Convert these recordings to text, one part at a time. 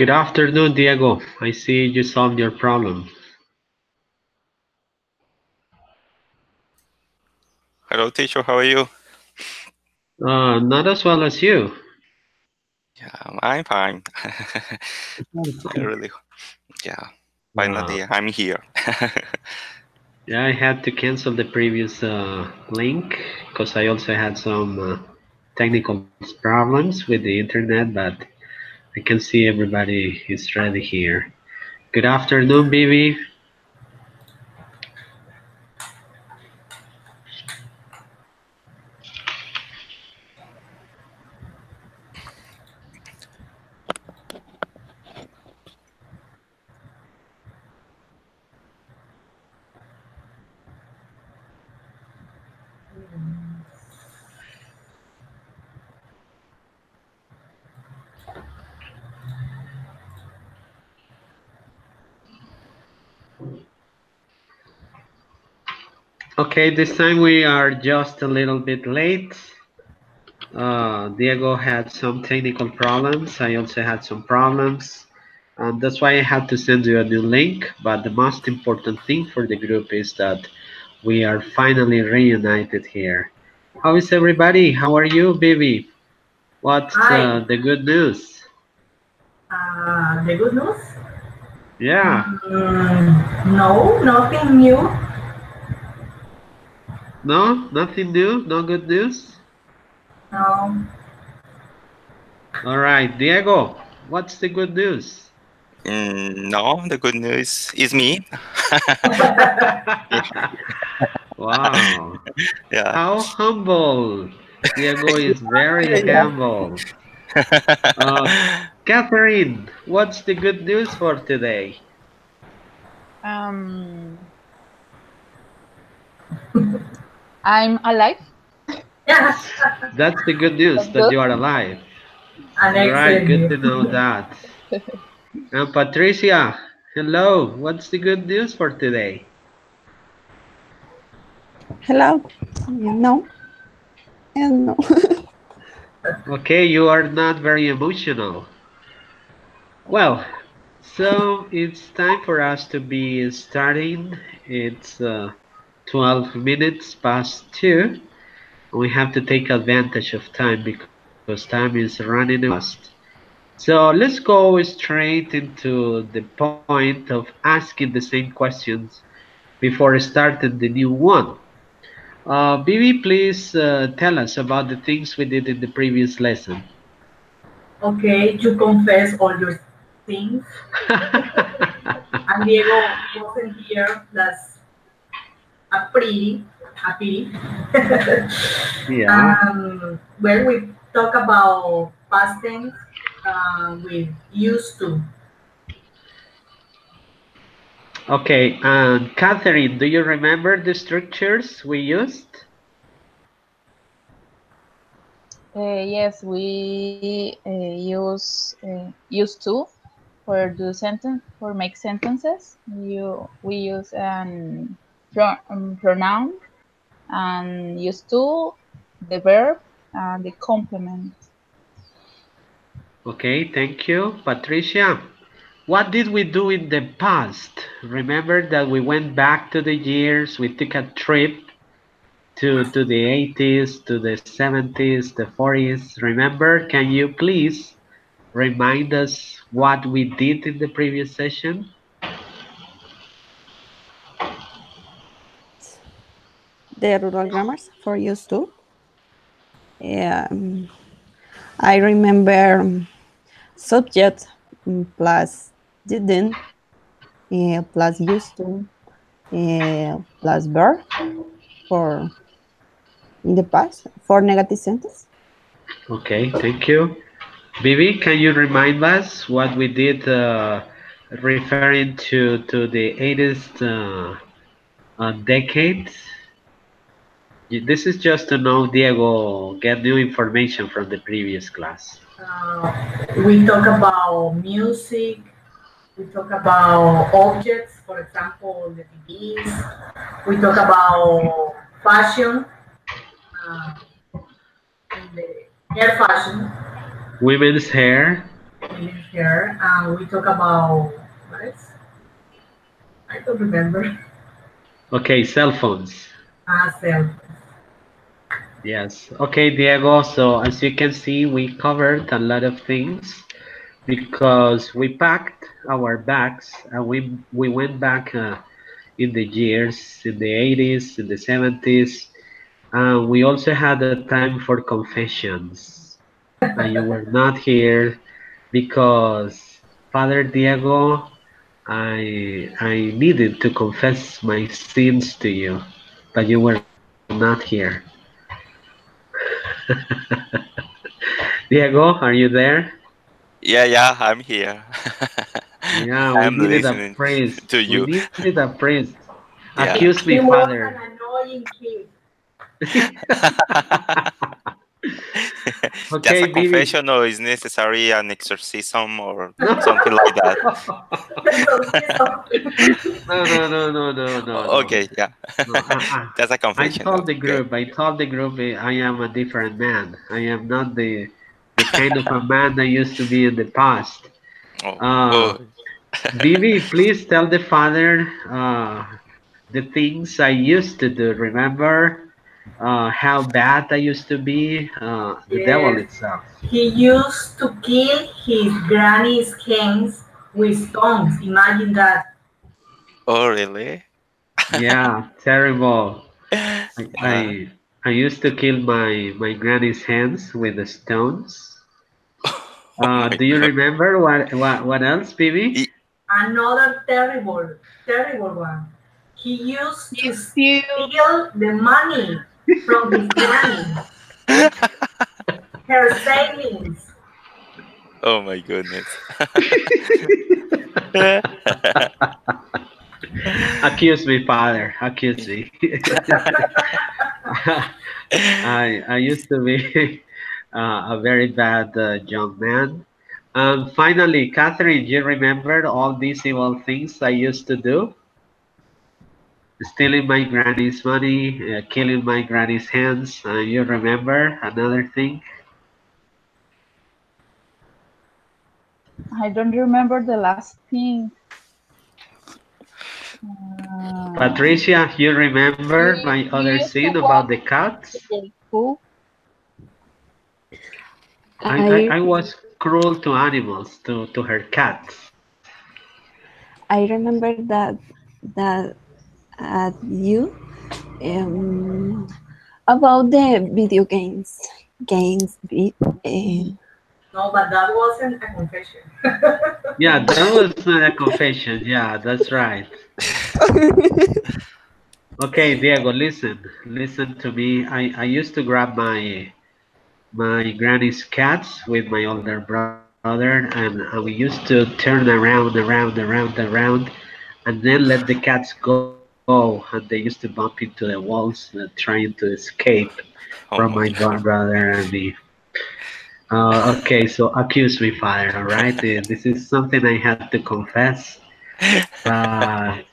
Good afternoon, Diego. I see you solved your problem. Hello, teacher. How are you? Not as well as you. Yeah, I'm fine. I really, yeah. Finally, I'm here. Yeah, I had to cancel the previous link because I also had some technical problems with the internet, but I can see everybody is ready here. Good afternoon, Bibi. Okay, this time we are just a little bit late. Diego had some technical problems. I also had some problems. That's why I had to send you a new link. But the most important thing for the group is that we are finally reunited here. How is everybody? How are you, baby? What's Hi. the good news? The good news? Yeah, No, nothing new. no, nothing new, no good news. No. All right, Diego, what's the good news? No, the good news is me. Wow, Yeah. how humble. Diego is very humble. Uh, Catherine, what's the good news for today? Um, I'm alive. Yeah, That's the good news That's that good. you are alive. an All right, excellent good news. to know that. And Patricia, hello. What's the good news for today? Hello. No, and no. Okay, you are not very emotional. Well, so it's time for us to be starting. It's 12 minutes past 2. We have to take advantage of time because time is running fast. So let's go straight into the point of asking the same questions before starting the new one. Bibi, please tell us about the things we did in the previous lesson. Okay, you confess all your things. And Diego wasn't here. That's a pity. Yeah. Well, we talk about past tense with used to. Okay, and Catherine, do you remember the structures we used? Yes, we use to for do sentence for make sentences. We use an pronoun and use to the verb and the complement. Okay, thank you. Patricia, what did we do in the past? Remember that we went back to the years, we took a trip to the 80s, to the 70s, the 40s. Remember, can you please remind us what we did in the previous session? The rural grammars for used to. Um, I remember subject plus didn't plus used to plus verb for in the past for negative sentence. Okay, thank you. Bibi, can you remind us what we did referring to the 80s decade? This is just to know Diego get new information from the previous class. We talk about music. We talk about objects, for example, the TVs. We talk about fashion, uh, in the hair fashion. Women's hair. familiar here. We talk about what is? I don't remember. Okay, cell phones. Self. Yes. Okay, Diego. So as you can see, we covered a lot of things because we packed our bags and we went back in the years, in the 80s, in the 70s. We also had a time for confessions. And you were not here because Father Diego, I needed to confess my sins to you, but you were not here. Diego, are you there? Yeah, I'm here. Yeah, we I'm needed a listening priest. to We you. needed a priest. Yeah. Accuse me, He was Father. an annoying kid. Just a Okay, Bibi. confession, or is necessary an exorcism or No. something like that? Exorcism. No, no, no, no, no, no, no. Okay, yeah. No, Just a I confession. told the Okay. group, I am a different man. I am not the kind of a man I used to be in the past. Oh, Uh, oh. Vivi, please tell the father the things I used to do. Remember how bad I used to be? The devil Yes. itself. He used to kill his granny's hens with stones. Imagine that. Oh, really? Yeah, terrible. I, Yeah. I I used to kill my granny's hands with the stones. Oh my Do you God. remember what else, Bibi? Y- Another terrible, terrible one. He used to You steal the money from his granny, her savings. Oh my goodness. Accuse me, father. Accuse me. I used to be a very bad young man. Finally, Catherine, you remember all these evil things I used to do? Stealing my granny's money, killing my granny's hands. You remember another thing? I don't remember the last thing. Patricia, you remember You my other used scene to about walk the cats? the cook. I I was cruel to animals, to her cats. I remember that you about the video games. No, but that wasn't a confession. Yeah, that was not a confession. Yeah, that's right. Okay, Diego, listen to me. I used to grab my granny's cats with my older brother, and we used to turn around, and then let the cats go, and they used to bump into the walls, trying to escape from my Oh my God. brother and me. Okay, so accuse me, father. All right, this is something I had to confess.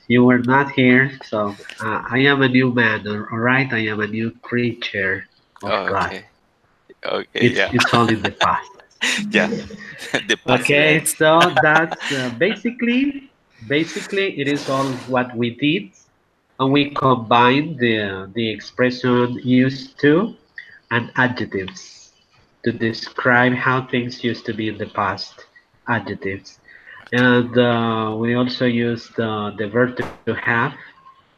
You were not here, so I am a new man. All right, I am a new creature of God. Okay. Okay, It's yeah. it's all in the past. Yeah. The past Okay, events. so that's basically it is all what we did, and we combine the expression used to and adjectives to describe how things used to be in the past. Adjectives, and we also used the verb to have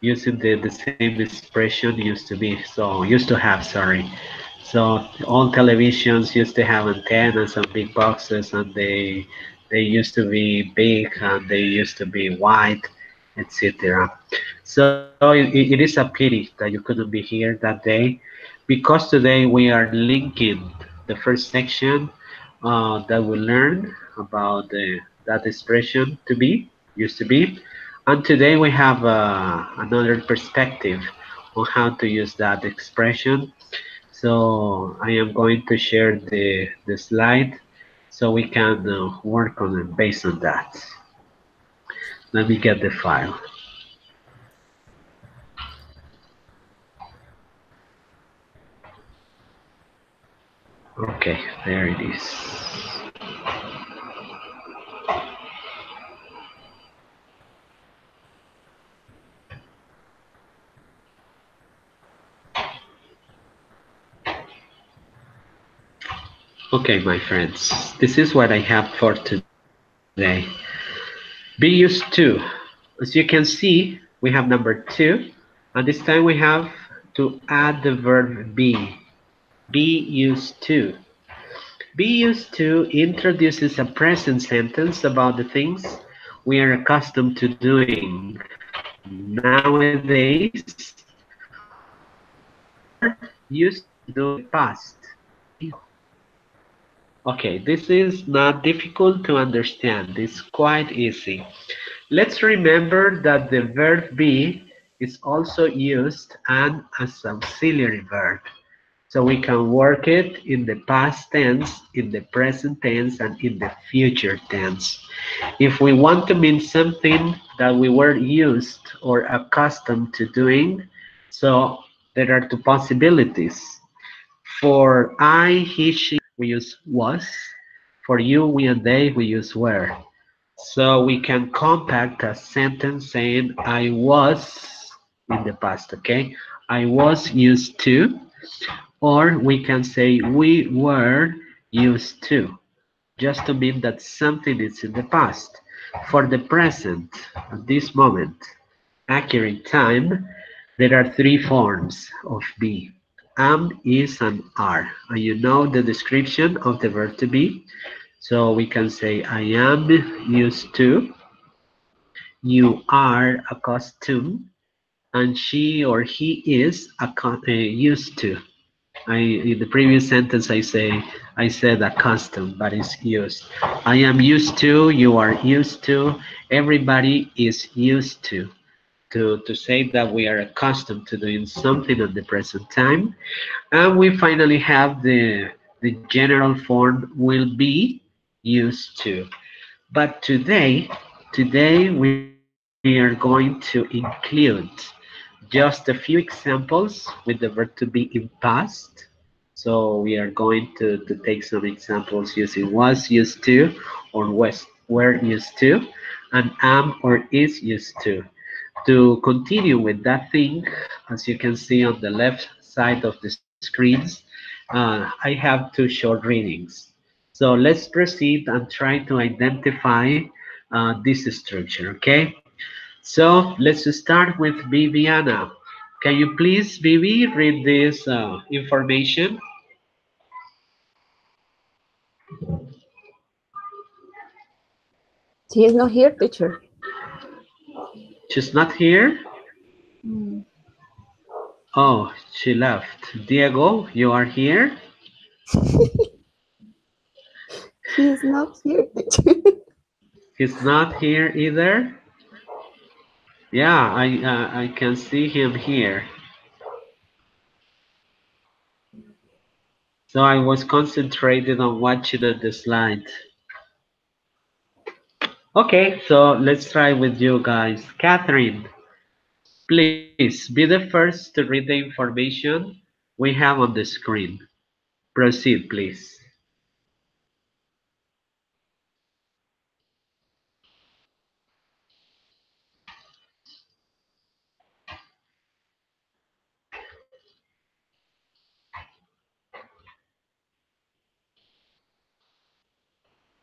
using the same expression used to be. So used to have, sorry. So all televisions used to have antennas and big boxes, and they used to be big and they used to be white, etc. So it is a pity that you couldn't be here that day, because today we are linking the first section that we learned about that expression to be, used to be, and today we have another perspective on how to use that expression. So I am going to share the slide so we can work on it based on that. Let me get the file. Okay, there it is. Okay, my friends, this is what I have for today. Be used to. As you can see, we have number two, and this time we have to add the verb be. Be used to. Be used to introduces a present sentence about the things we are accustomed to doing nowadays or used to do in the past. Okay, this is not difficult to understand. It's quite easy. Let's remember that the verb be is also used and as auxiliary verb. So we can work it in the past tense, in the present tense, and in the future tense. If we want to mean something that we were used or accustomed to doing, so there are two possibilities. For I, he, she, we use was. For you, we, and they, we use were. So we can compact a sentence saying I was in the past, okay? I was used to, or we can say we were used to, just to mean that something is in the past. For the present, at this moment, accurate time, there are three forms of be. Am, is, and are. And you know the description of the verb to be. So we can say I am used to, you are accustomed, and she or he is used to. In the previous sentence I said accustomed, but it's used. I am used to, you are used to, everybody is used to say that we are accustomed to doing something at the present time. And we finally have the general form will be used to. But today we are going to include just a few examples with the verb to be in past. So we are going to take some examples using was used to or was were used to and am or is used to. To continue with that thing, as you can see on the left side of the screens, I have two short readings. So let's proceed and try to identify this structure, okay? So let's start with Viviana. Can you please, Vivi, read this information? She is not here, teacher. She's not here? Mm. Oh, she left. Diego, you are here? He is not here, teacher. He's not here either? Yeah, I can see him here. So I was concentrated on watching at the slide. Okay, so let's try with you guys. Catherine, please be the first to read the information we have on the screen. Proceed, please.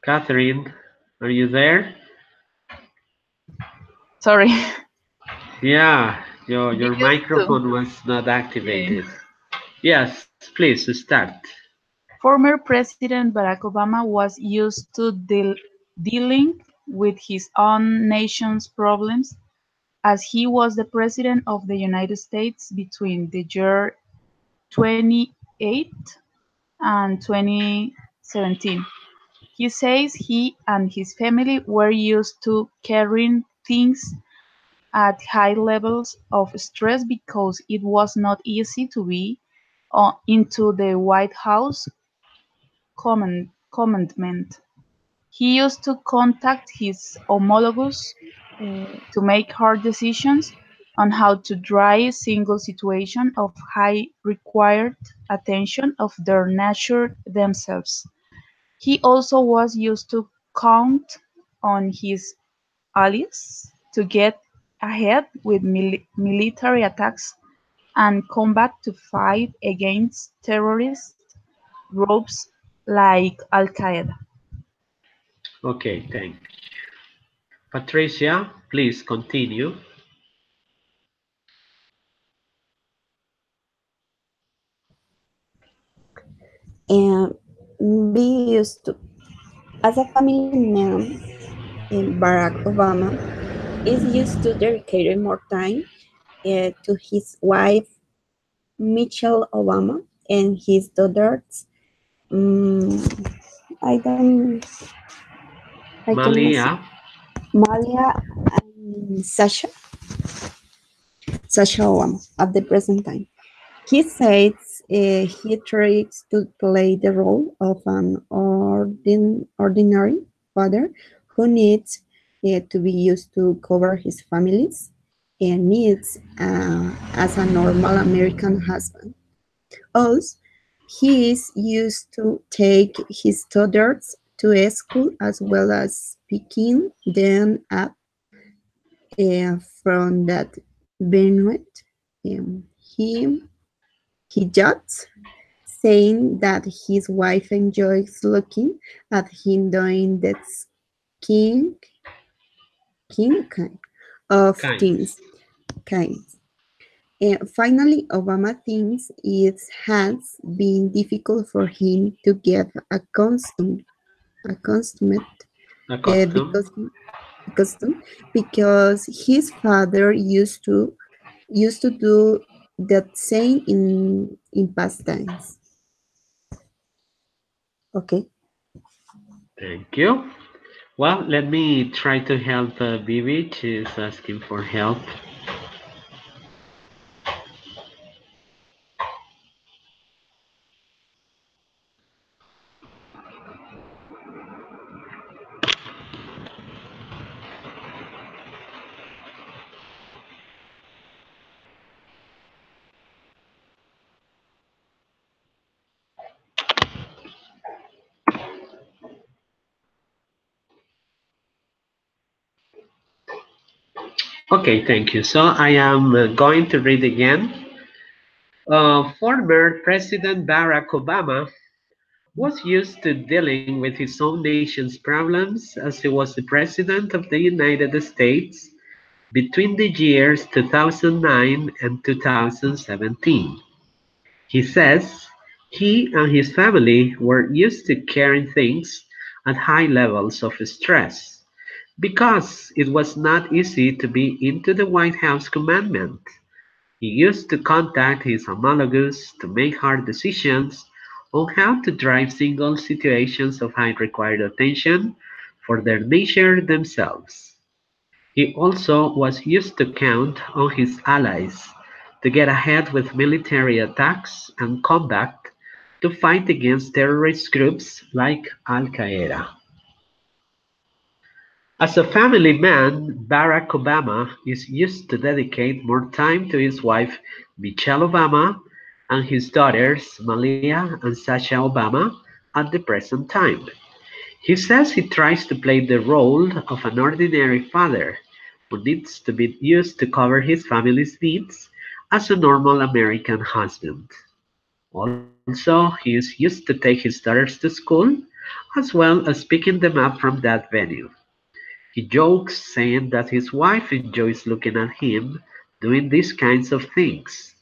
Catherine, are you there? Sorry. Yeah, Be your used to. microphone was not Yeah. activated. Yes, please start. Former President Barack Obama was used to dealing with his own nation's problems as he was the President of the United States between the year 28 and 2017. He says he and his family were used to carrying things at high levels of stress because it was not easy to be into the White House commandment. He used to contact his homologues to make hard decisions on how to drive single situations of high required attention of their nature themselves. He also was used to count on his allies to get ahead with military attacks and combat to fight against terrorist groups like Al Qaeda. Okay, thank you. Patricia, please continue. And be used to, as a family man, Barack Obama is used to dedicating more time to his wife Michelle Obama and his daughters. Um, I don't, I don't know, Malia, Malia and Sasha Obama at the present time. He says he tries to play the role of an ordinary father who needs to be used to cover his family's needs as a normal American husband. Also, he is used to take his daughters to a school as well as picking them up from that banquet. He he jokes, saying that his wife enjoys looking at him doing that king, kind of kindness. things. Kind. Finally, Obama thinks it has been difficult for him to get accustomed A custom. because because his father used to do that same in past times. Okay. Thank you. Well, let me try to help Vivi. She's asking for help. Okay, thank you. So I am going to read again. Former President Barack Obama was used to dealing with his own nation's problems as he was the President of the United States between the years 2009 and 2017. He says he and his family were used to carrying things at high levels of stress because it was not easy to be into the White House commandment. He used to contact his homologues to make hard decisions on how to drive single situations of high required attention for their nature themselves. He also was used to count on his allies to get ahead with military attacks and combat to fight against terrorist groups like Al Qaeda. As a family man, Barack Obama is used to dedicate more time to his wife Michelle Obama and his daughters Malia and Sasha Obama at the present time. He says he tries to play the role of an ordinary father who needs to be used to cover his family's needs as a normal American husband. Also, he is used to take his daughters to school as well as picking them up from that venue. He jokes saying that his wife enjoys looking at him doing these kinds of things.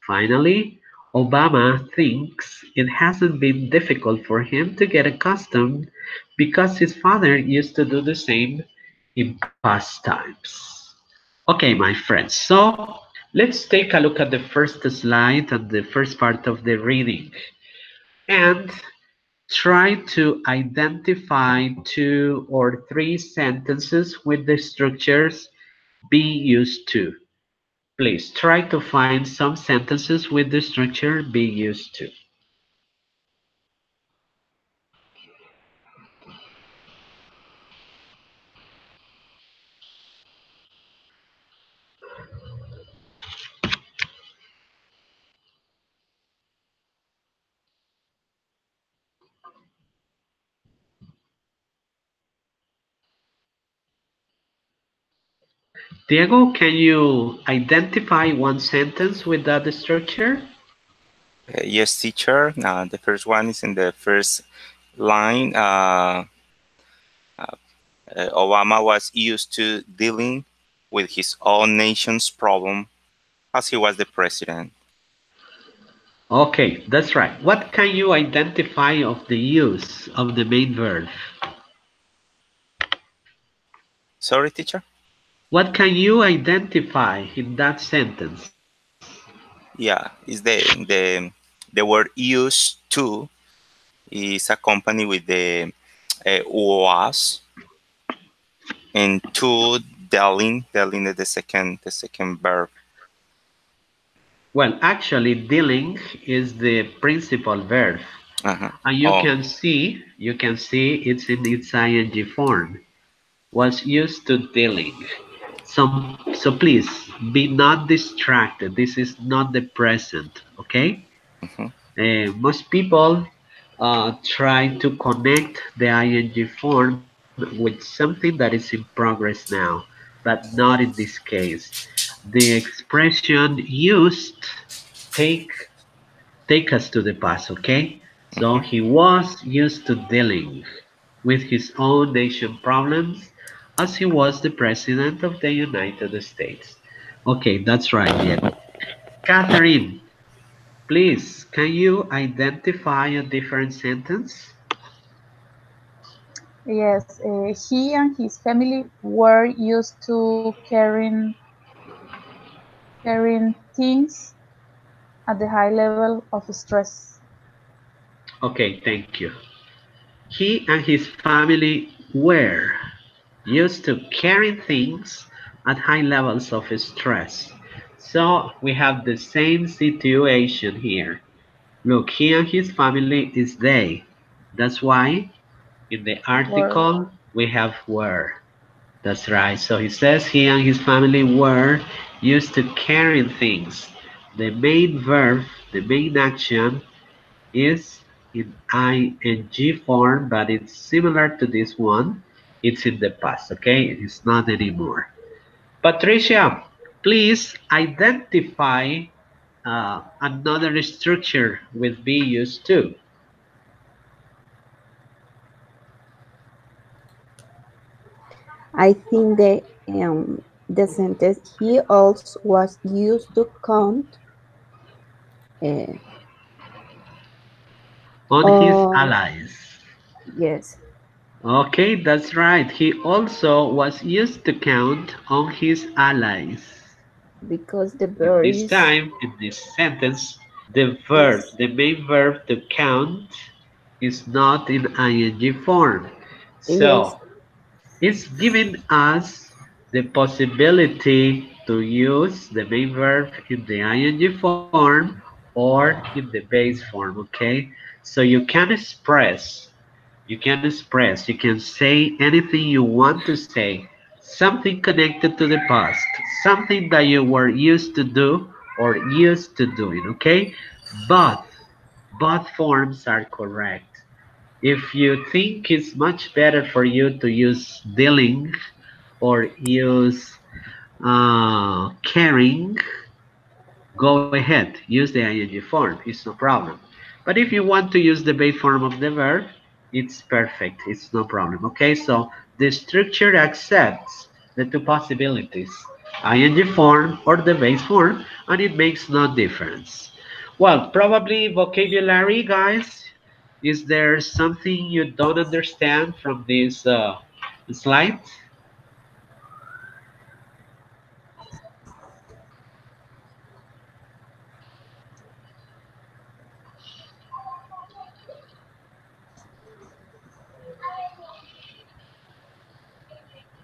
Finally, Obama thinks it hasn't been difficult for him to get accustomed because his father used to do the same in past times. Okay, my friends, so let's take a look at the first slide and the first part of the reading and try to identify two or three sentences with the structures be used to. Please try to find some sentences with the structure be used to. Diego, can you identify one sentence with that structure? Yes, teacher. The first one is in the first line. Obama was used to dealing with his own nation's problem as he was the president. Okay, that's right. What can you identify of the use of the main verb? Sorry, teacher. What can you identify in that sentence? Yeah, is the word used to is accompanied with the was, and to dealing is the second verb. Well, actually, dealing is the principal verb, Uh-huh. and Oh. you can see it's in its ing form. Was used to dealing. So please be not distracted. This is not the present, okay? Mhm. Most people try to connect the ing form with something that is in progress now, but not in this case. The expression used take take us to the past, okay? So Mhm. he was used to dealing with his own nation problems as he was the president of the United States. Okay, that's right, yeah. Catherine, please, can you identify a different sentence? Yes, he and his family were used to carrying things at the high level of stress. Okay, thank you. He and his family were used to carrying things at high levels of stress. So we have the same situation here. Look, he and his family is they. That's why in the Were article we have were. That's right. So he says he and his family were used to carrying things. The main verb, the main action is in ing form, but it's similar to this one. It's in the past, okay? It's not anymore. Patricia, please identify another structure with be used to. I think the sentence he also was used to count uh, On his on allies. yes Okay, that's right. He also was used to count on his allies. because the But bird this time, in this sentence, the verb, is the main verb to count, is not in ing form. yes So, it's giving us the possibility to use the main verb in the ing form or in the base form, okay? So you can say anything you want to say, something connected to the past, something that you were used to do or used to doing, okay? Both, both forms are correct. If you think it's much better for you to use dealing or use caring, go ahead, use the ing form, it's no problem. But if you want to use the base form of the verb, it's perfect, it's no problem. Okay, so the structure accepts the two possibilities, ing form or the base form, and it makes no difference. Well, probably vocabulary, guys. Is there something you don't understand from this slide?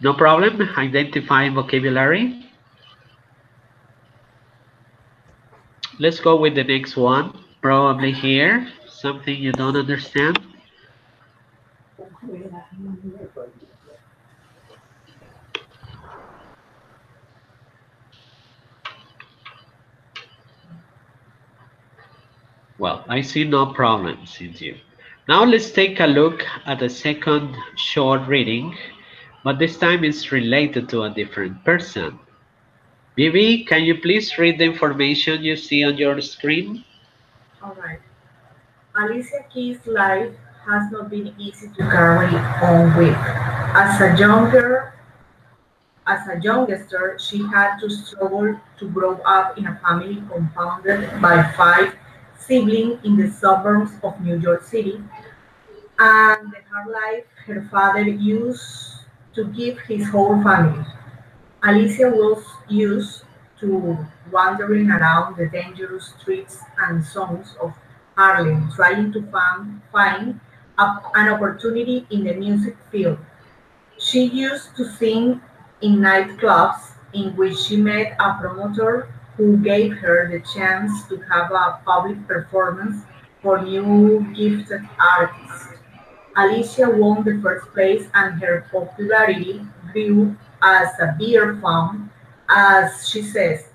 No problem identifying vocabulary. Let's go with the next one. Probably here, something you don't understand. Well, I see no problems in you. Now let's take a look at the second short reading, but this time it's related to a different person. Bibi, can you please read the information you see on your screen? All right. Alicia Keys' life has not been easy to carry on with. As a younger As a youngster, she had to struggle to grow up in a family compounded by five siblings in the suburbs of New York City, and the hard life her father used to give his whole family. Alicia was used to wandering around the dangerous streets and songs of Harlem, trying to find an opportunity in the music field. She used to sing in nightclubs in which she met a promoter who gave her the chance to have a public performance for new gifted artists. Alicia won the first place and her popularity grew as a beer fan. As she says,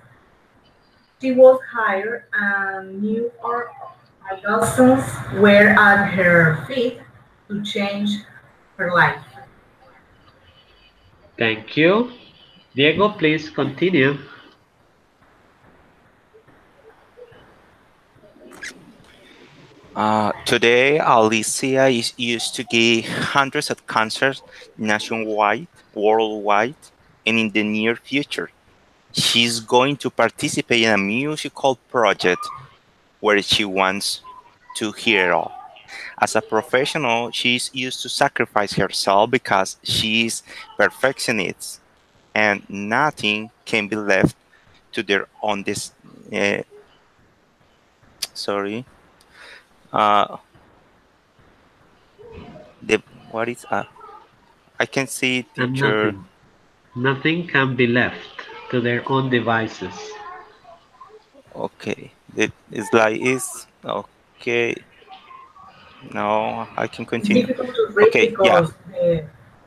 she was hired and New York Augustans were at her feet to change her life. Thank you. Diego, please continue. Today, Alicia is used to give hundreds of concerts nationwide, worldwide, and in the near future. She's going to participate in a musical project where she wants to hear it all. As a professional, she's used to sacrifice herself because she's perfectionist and nothing can be left to their own uh, sorry uh the what is I can see And teacher. nothing. Nothing can be left to their own devices. Okay, it is like is okay. No, I can It's continue. difficult to read Okay, yeah, because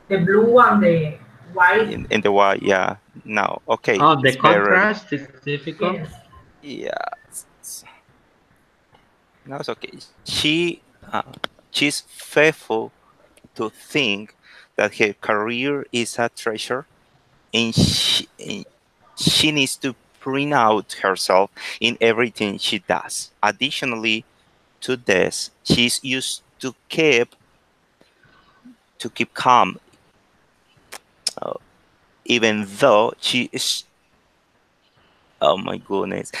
the blue and the white. in the Y, yeah. Now, okay, Oh, the it's better. contrast is difficult. Yes. Yeah, now it's okay. She's faithful to think that her career is a treasure, and she needs to print out herself in everything she does. Additionally to this, she's used to keep calm, uh, even though she is. Oh my goodness!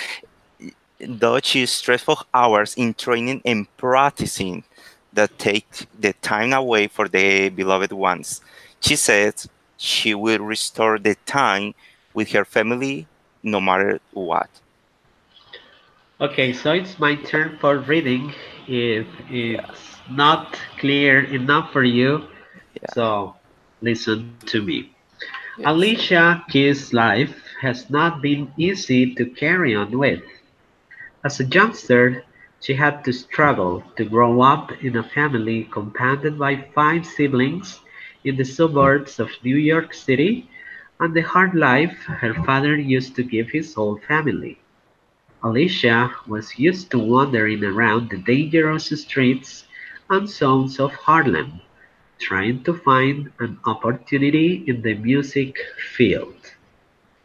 Though she stressful hours in training and practicing that take the time away for the beloved ones. She says she will restore the time with her family no matter what. Okay, so it's my turn for reading. If Yeah, it's not clear enough for you, yeah, so listen to me. yes. Alicia Keys' life has not been easy to carry on with. As a youngster, she had to struggle to grow up in a family compounded by five siblings in the suburbs of New York City and the hard life her father used to give his whole family. Alicia was used to wandering around the dangerous streets and zones of Harlem, trying to find an opportunity in the music field.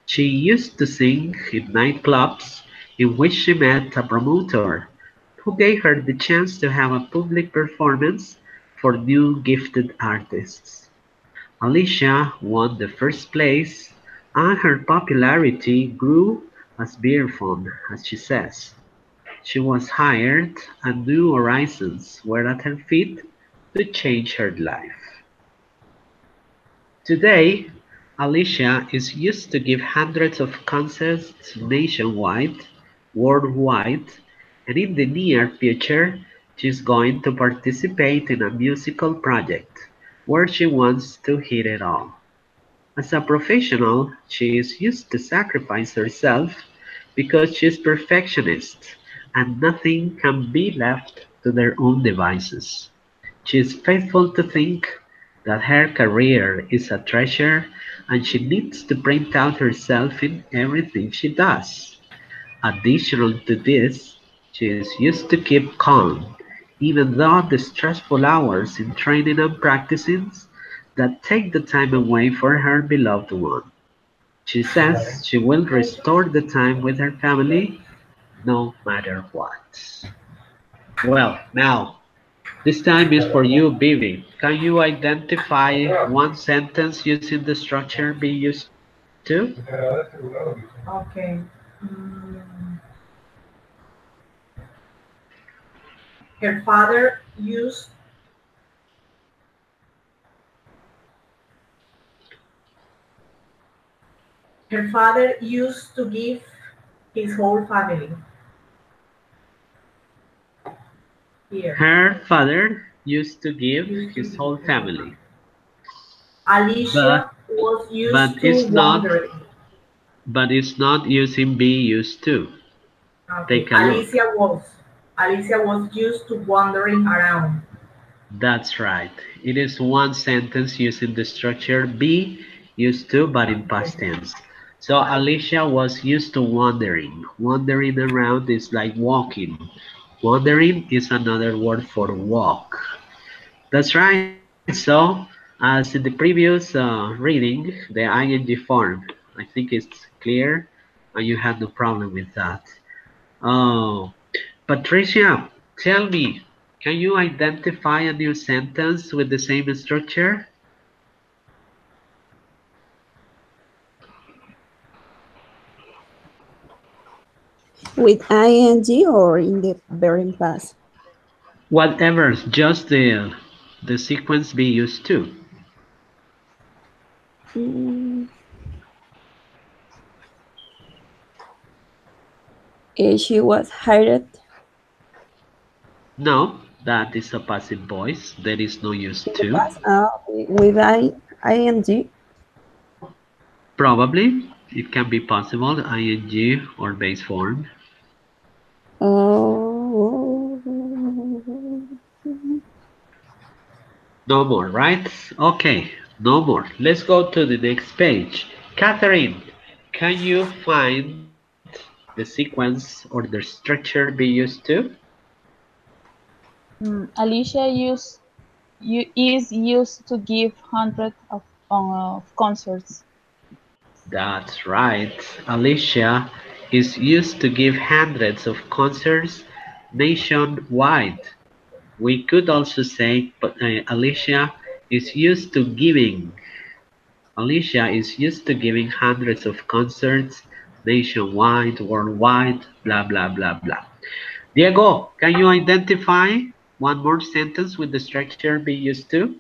She used to sing in nightclubs in which she met a promoter who gave her the chance to have a public performance for new gifted artists. Alicia won the first place, and her popularity grew as beer fun, as she says. She was hired, and new horizons were at her feet to change her life. Today, Alicia is used to give hundreds of concerts nationwide, worldwide, and in the near future, she is going to participate in a musical project where she wants to hit it all. As a professional, she is used to sacrifice herself because she is perfectionist and nothing can be left to their own devices. She is faithful to think that her career is a treasure and she needs to print out herself in everything she does. Additional to this, she is used to keep calm, even though the stressful hours in training and practicing that take the time away for her beloved one. She says she will restore the time with her family no matter what. Well, now, this time is for you, Bibi. Can you identify one sentence using the structure be used to? Okay. Mm, her father used her father used to give his whole family here. Her father used to give Used to his give whole his whole family, family. but Alicia was but used to it's not wandering. but it's not using be used to. Okay. Take a look. Alicia was used to wandering around. That's right. It is one sentence using the structure be used to, but in Okay. past tense. So Right. Alicia was used to wandering. Wandering around is like walking. Wandering is another word for walk. That's right. So, as in the previous reading, the ing form, I think it's clear, and you had no problem with that. Oh, Patricia, tell me, can you identify a new sentence with the same structure? With ing or in the very past? Whatever, just the sequence be used to. Mm, she was hired No, that is a passive voice. There is no used in the to. past with ing. Probably, it can be possible, ing or base form. Oh, No more, right? Okay, no more. Let's go to the next page. Catherine, can you find the sequence or the structure be used to? Alicia is used to give hundreds of concerts. That's right. Alicia is used to give hundreds of concerts nationwide. We could also say Alicia is used to giving. Alicia is used to giving hundreds of concerts nationwide, worldwide, blah, blah, blah, blah. Diego, can you identify one more sentence with the structure be used to?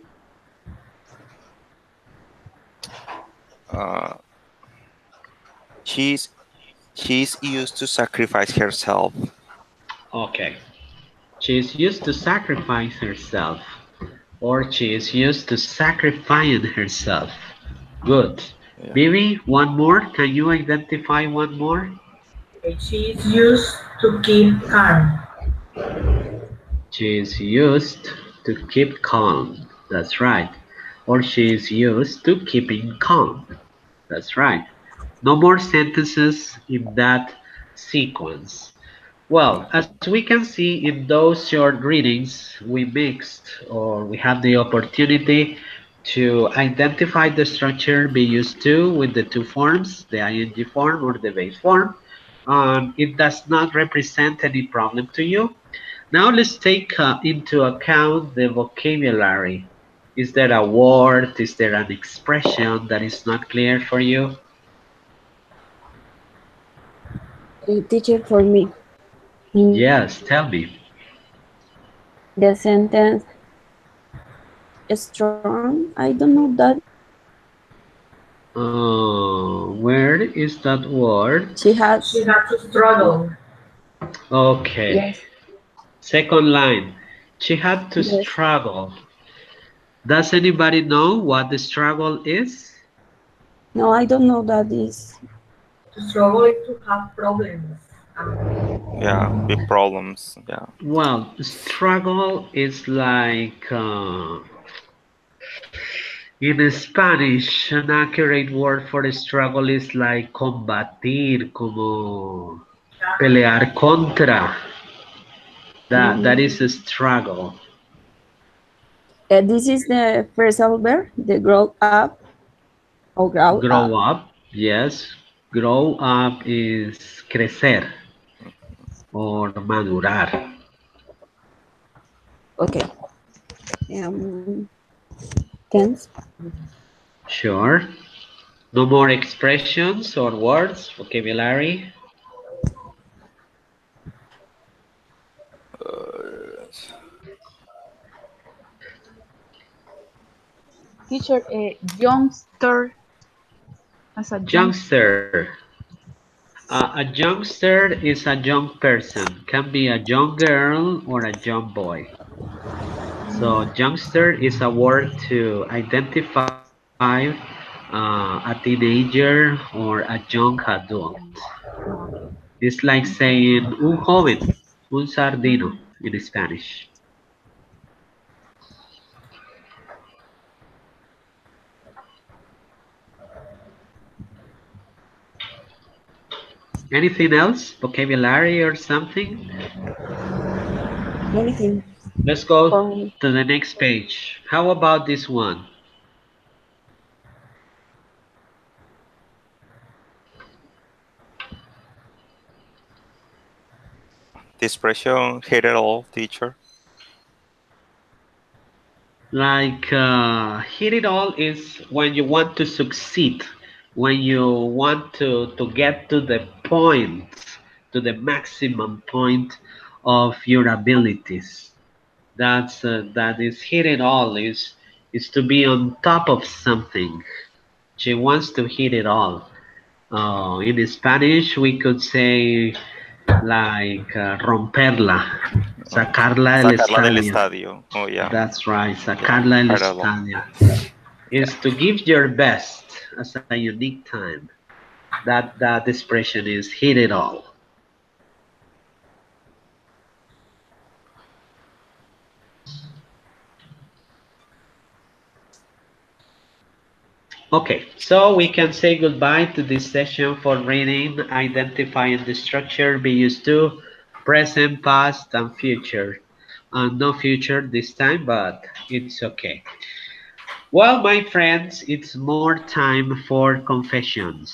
Uh, she's she's used to sacrifice herself. Okay. She is used to sacrifice herself, or she is used to sacrificing herself. Good. Yeah. Bibi, one more. Can you identify one more? Okay. She is used to keep calm. She is used to keep calm. That's right. Or she is used to keeping calm. That's right. No more sentences in that sequence. Well, as we can see in those short readings, we mixed or we have the opportunity to identify the structure be used to with the two forms, the ing form or the base form. It does not represent any problem to you. Now let's take into account the vocabulary. Is there a word? Is there an expression that is not clear for you? teacher for me. Mm, Yes, tell me. the sentence strong. I don't know that Where is that word? she has. She had to struggle. Okay. Yes, Second line. She had to yes. struggle. Does anybody know what the struggle is? No, I don't know that is. To struggle is to have problems. Yeah, big problems. Yeah. Well, struggle is like in Spanish, an accurate word for struggle is like combatir, como pelear contra. That is a Mm, struggle. this is the first verb, the grow up or grow up. Grow up, yes. Grow up is crecer or madurar. Okay. Um, tense. Sure. No more expressions or words, vocabulary. Uh, Teacher, a youngster, as a youngster. Youngster. A youngster is a young person. Can be a young girl or a young boy. So youngster is a word to identify a teenager or a young adult. Okay. It's like Okay. saying un joven, un sardino Mhm. in Spanish. Anything else? Vocabulary or something? Anything Let's go for me. to the next page. How about this one? the expression hit it all, teacher. Like, hit it all is when you want to succeed, when you want to get to the point, to the maximum point of your abilities. That is hit it all is to be on top of something. She wants to hit it all. In Spanish, we could say like romperla, sacarla del Sacarla del estadio. estadio. Oh yeah, That's right, yeah, sacarla del heard it all. estadio. Yeah. Is to give your best as a unique time. That expression is hit it all. Okay, so we can say goodbye to this session for reading, identifying the structure, be used to, present, past, and future. No future this time, but it's okay. Well, my friends, it's more time for confessions.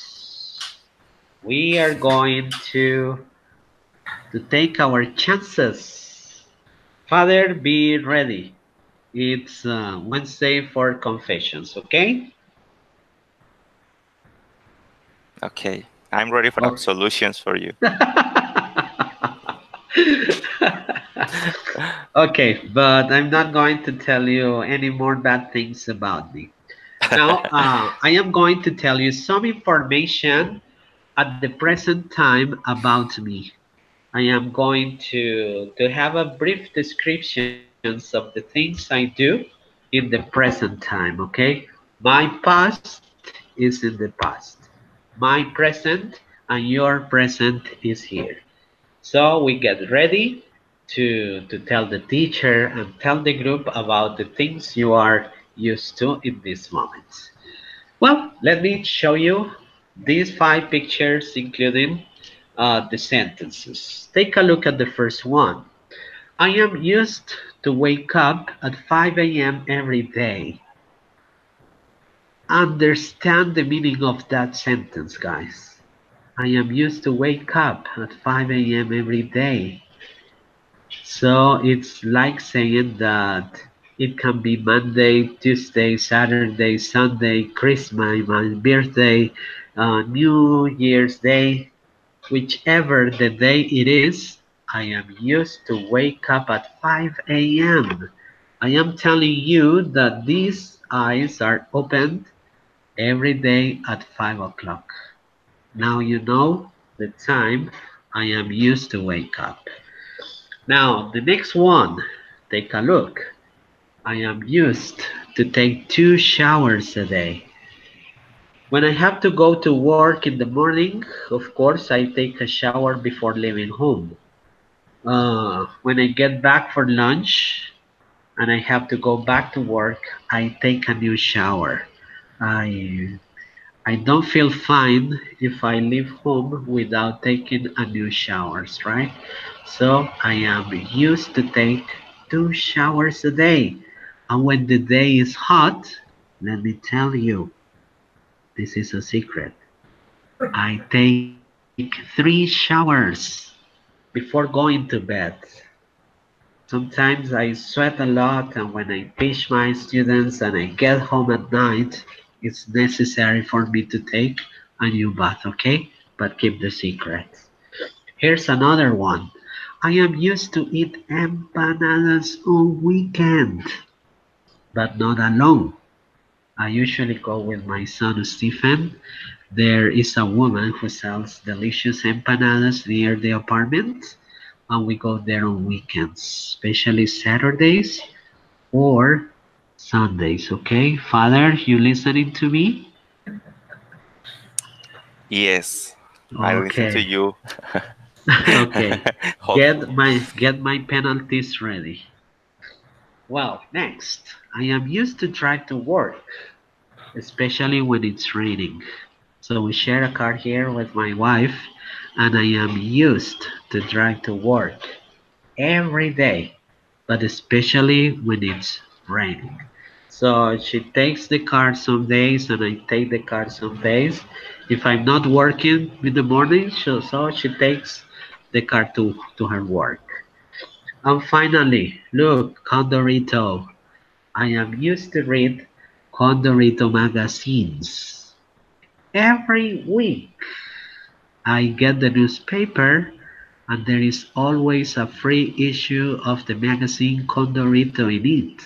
We are going to take our chances. Father, be ready. It's Wednesday for confessions, okay? Okay, I'm ready for Okay. absolutions for you. Okay, but I'm not going to tell you any more bad things about me. Now, I am going to tell you some information at the present time about me. I am going to have a brief descriptions of the things I do in the present time, okay? My past is in the past. My present and your present is here. So we get ready to tell the teacher and tell the group about the things you are used to in these moments. Well, let me show you these five pictures, including the sentences. Take a look at the first one. I am used to wake up at 5 a.m. every day. Understand the meaning of that sentence, guys. I am used to wake up at 5 a.m. every day. So it's like saying that it can be Monday, Tuesday, Saturday, Sunday, Christmas, my birthday, New Year's Day, whichever the day it is, I am used to wake up at 5 a.m. I am telling you that these eyes are opened every day at 5 o'clock. Now you know the time I am used to wake up. Now, the next one, take a look. I am used to take 2 showers a day. When I have to go to work in the morning, of course, I take a shower before leaving home. When I get back for lunch and I have to go back to work, I take a new shower. I I don't feel fine if I leave home without taking a new showers, right? So I am used to take 2 showers a day. And when the day is hot, let me tell you, this is a secret. I take 3 showers before going to bed. Sometimes I sweat a lot, and when I teach my students and I get home at night, it's necessary for me to take a new bath, okay? But keep the secret. Here's another one. I am used to eat empanadas on weekend, but not alone. I usually go with my son Stephen. There is a woman who sells delicious empanadas near the apartment, and we go there on weekends, especially Saturdays or Sundays. Okay, Father, you listening to me? Yes, I listen to Okay, you. okay. Hopefully. Get my penalties ready. Well, next, I am used to drive to work, especially when it's raining. So we share a car here with my wife, and I am used to drive to work every day, but especially when it's raining. So she takes the car some days, and I take the car some days. If I'm not working in the morning, so she takes the car to her work. And finally, look, Condorito. I am used to read Condorito magazines. Every week I get the newspaper, and there is always a free issue of the magazine Condorito in it.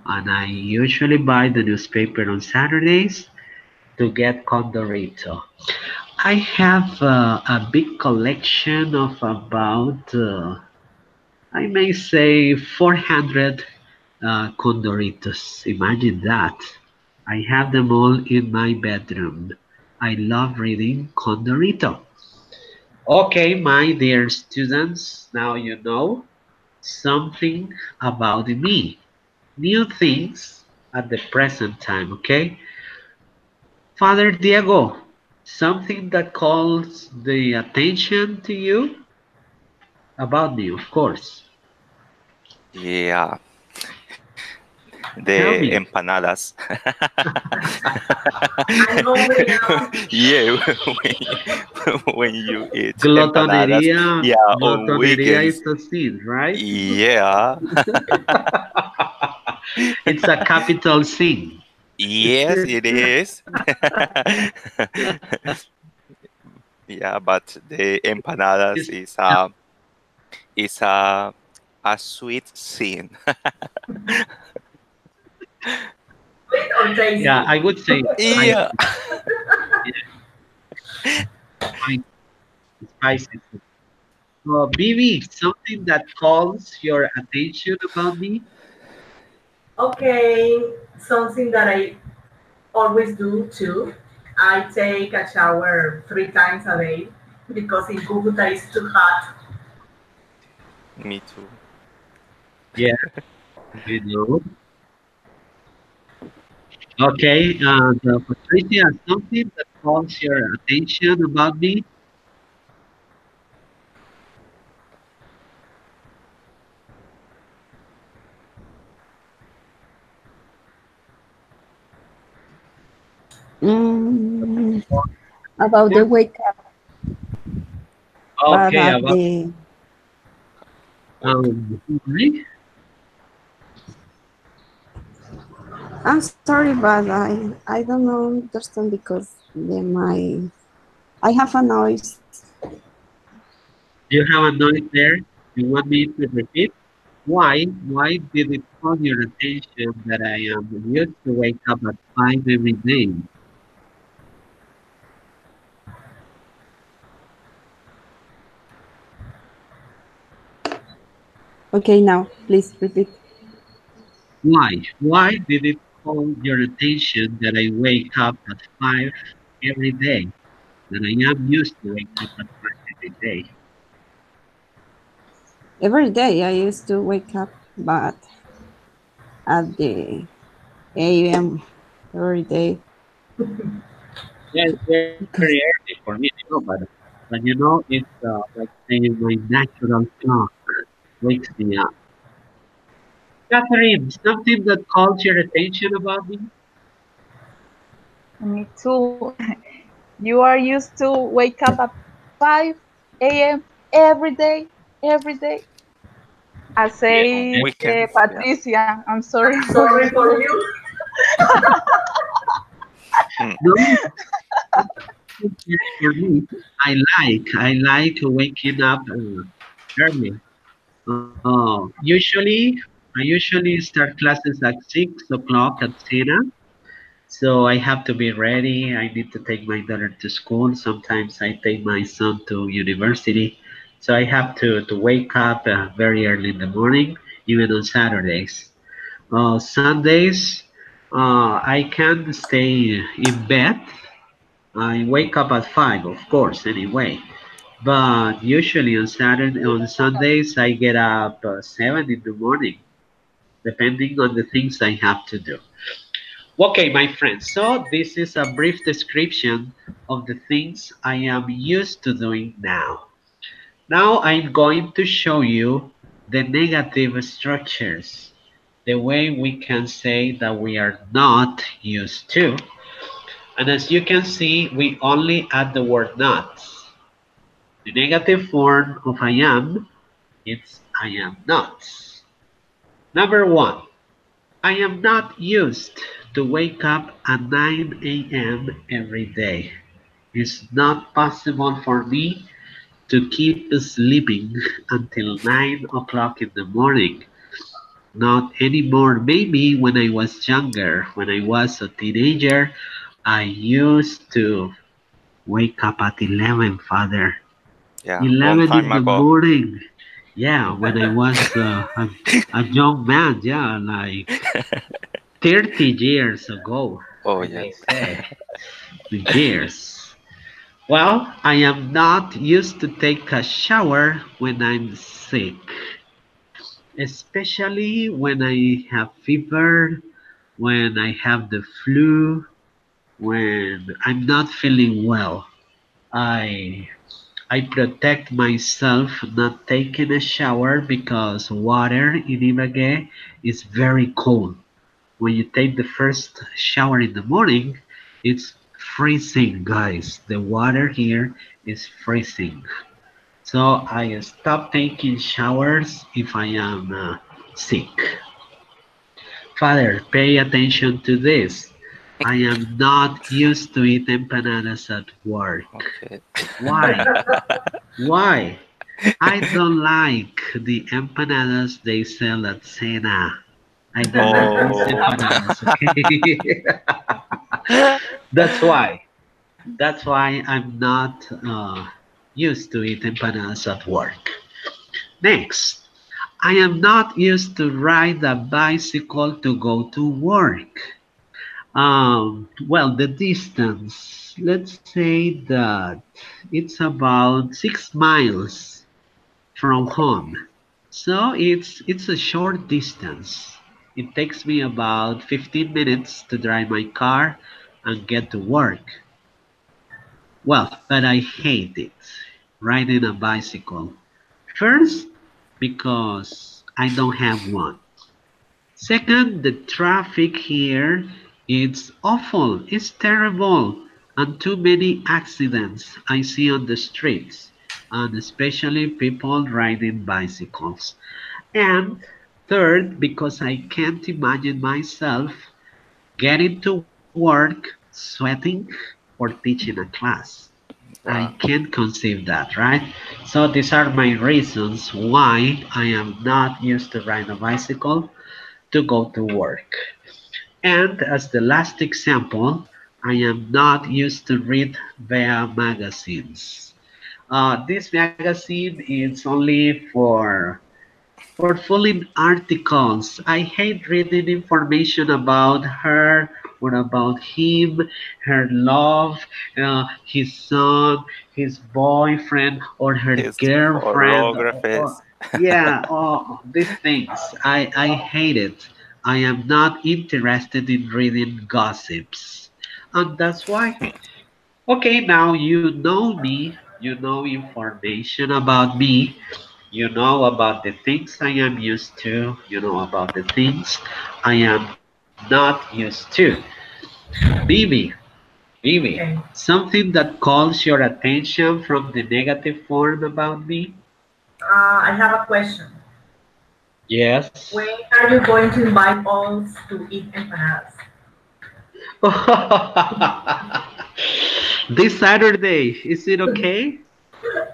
And I usually buy the newspaper on Saturdays to get Condorito. I have a big collection of about, I may say, 400 Condoritos. Imagine that. I have them all in my bedroom. I love reading Condorito. Okay, my dear students, now you know something about me. New things at the present time, okay? Father Diego, something that calls the attention to you about me, of course. Yeah, Tell the me. empanadas. I'm hungry now. Yeah, when you eat empanadas, Glotoneria, yeah, on glotoneria is weekends, a sin, right? yeah, It's a capital sin. yes, it is. Yeah, but the empanadas It's- is a sweet scene. Sweet or yeah, tasty? I would say Yeah. spicy. Yeah, spicy, spicy. Bibi, something that calls your attention about me? Okay, something that I always do too. I take a shower 3 times a day because in Cucuta it's too hot. Me too. Yeah, you know. Okay, Patricia, something that calls your attention about me? Mm, about Yeah. the wake up, but Okay, at about the Really? I'm sorry, but I don't understand because I have a noise. You have a noise there. You want me to repeat? Why? Why did it call your attention that I am used to wake up at 5 every day? Okay, now please repeat. Why? Why did it call your attention that I wake up at 5 every day? That I am used to wake up at 5 every day. Every day I used to wake up, but at the a.m. every day Yeah, it's very because early for me, but it's like saying my natural clock wakes me up. Catherine, something that calls your attention about me? Me too. You are used to wake up at 5 a.m. every day, every day. I Yeah, on say weekends. Yeah. Patricia. I'm sorry for Sorry you. for you. Mm, No, for me, I like waking up early. I usually start classes at 6 o'clock at Sena. So I have to be ready. I need to take my daughter to school. Sometimes I take my son to university. So I have to wake up very early in the morning, even on Saturdays. Sundays, I can stay in bed. I wake up at 5, of course, anyway. But usually on Sundays, I get up 7 in the morning, depending on the things I have to do. Okay, my friends, so this is a brief description of the things I am used to doing now. Now I'm going to show you the negative structures, the way we can say that we are not used to. And as you can see, we only add the word not. The negative form of I am, it's I am not. Number one, I am not used to wake up at 9 a.m. every day. It's not possible for me to keep sleeping until 9 o'clock in the morning. Not anymore. Maybe when I was younger, when I was a teenager, I used to wake up at 11, Father. yeah, long 11 in time the ago. morning. Yeah, when I was a young man, yeah, like 30 years ago, Oh I yeah. may say. Years. Well, I am not used to take a shower when I'm sick, especially when I have fever, when I have the flu, when I'm not feeling well. I I protect myself not taking a shower because water in Ibagué is very cold. When you take the first shower in the morning, it's freezing, guys. The water here is freezing. So I stop taking showers if I am sick. Father, pay attention to this. I am not used to eat empanadas at work. Okay. Why? Why? I don't like the empanadas they sell at Cena. I don't like those Oh. empanadas, okay? That's why. That's why I'm not used to eat empanadas at work. Next, I am not used to ride a bicycle to go to work. Well, the distance, let's say that it's about 6 miles from home. So it's a short distance. It takes me about 15 minutes to drive my car and get to work. Well, but I hate it, riding a bicycle. First, because I don't have one. Second, the traffic here is awful, it's terrible, and too many accidents I see on the streets, and especially people riding bicycles. And third, because I can't imagine myself getting to work sweating or teaching a class. I Wow. can't conceive that, right? So these are my reasons why I am not used to ride a bicycle to go to work. And as the last example, I am not used to read via magazines. This magazine is only for filling articles. I hate reading information about her or about him, her love, his son, his boyfriend, or her His girlfriend. choreographers. Yeah, these things. I hate it. I am not interested in reading gossips. And that's why. Okay, now you know me, you know information about me, you know about the things I am used to, you know about the things I am not used to. Bibi, Bibi, Okay. something that calls your attention from the negative form about me? I have a question. When Yes. are you going to invite us to eat empanadas? This Saturday, is it okay?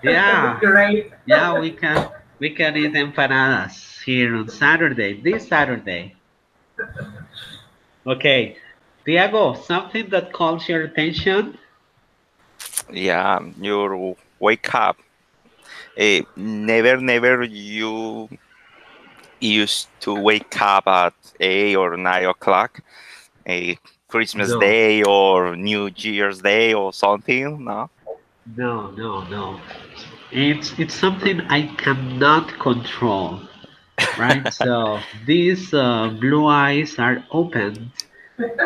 Yeah, Great. yeah, we can eat empanadas here on Saturday, this Saturday. Okay, Diego, something that calls your attention? Yeah, you wake up. Never you used to wake up at 8 or 9 o'clock. A Christmas No, Day or New Year's Day or something. No. no. It's something I cannot control, right? So these blue eyes are opened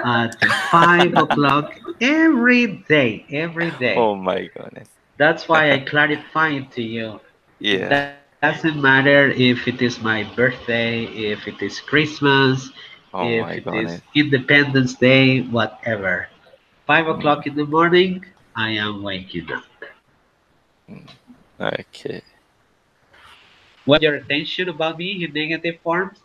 at 5 o'clock every day, every day. Oh my goodness. That's why I clarify to you. It Yeah. doesn't matter if it is my birthday, if it is Christmas, Oh if it my is goodness. Independence Day, whatever. 5 o'clock Mm, in the morning, I am waking up. mm. Okay. What your attention about me in negative forms?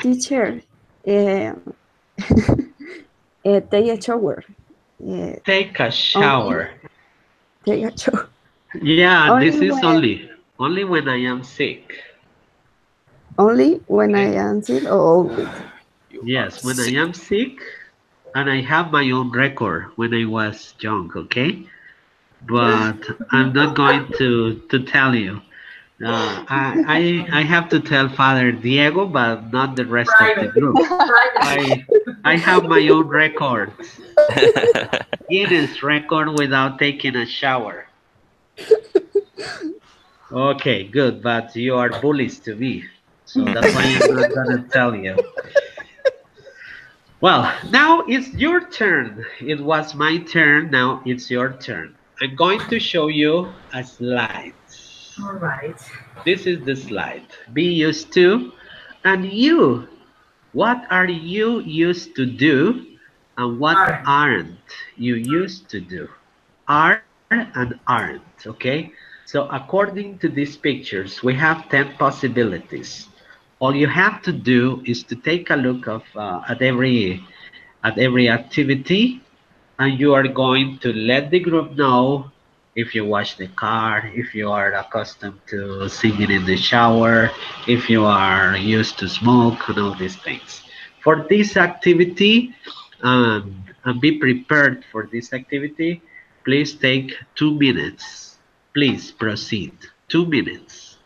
Teacher, uh, take a shower. Uh, Take a only shower. take a shower. Yeah, Only this is when only when I am sick. I Okay. answer or always. You are Yes, when I sick. am sick, and I have my own record when I was young. Okay, but I'm not going to tell you. I have to tell Father Diego, but not the rest of the Private. group. Privacy. I have my own records. Guinness record without taking a shower. Okay, good, but you are bullies to me, so that's why I'm not gonna tell you. Well, now it's your turn. It was my turn, now it's your turn. I'm going to show you a slide. All right. This is the slide. Be used to. And you, what are you used to do and what Aaron. aren't you used to do? Are and aren't, okay? So according to these pictures, we have 10 possibilities. All you have to do is to take a look at every activity, and you are going to let the group know if you wash the car, if you are accustomed to singing in the shower, if you are used to smoke, and all these things. For this activity, and be prepared for this activity, please take 2 minutes. Please proceed. 2 minutes.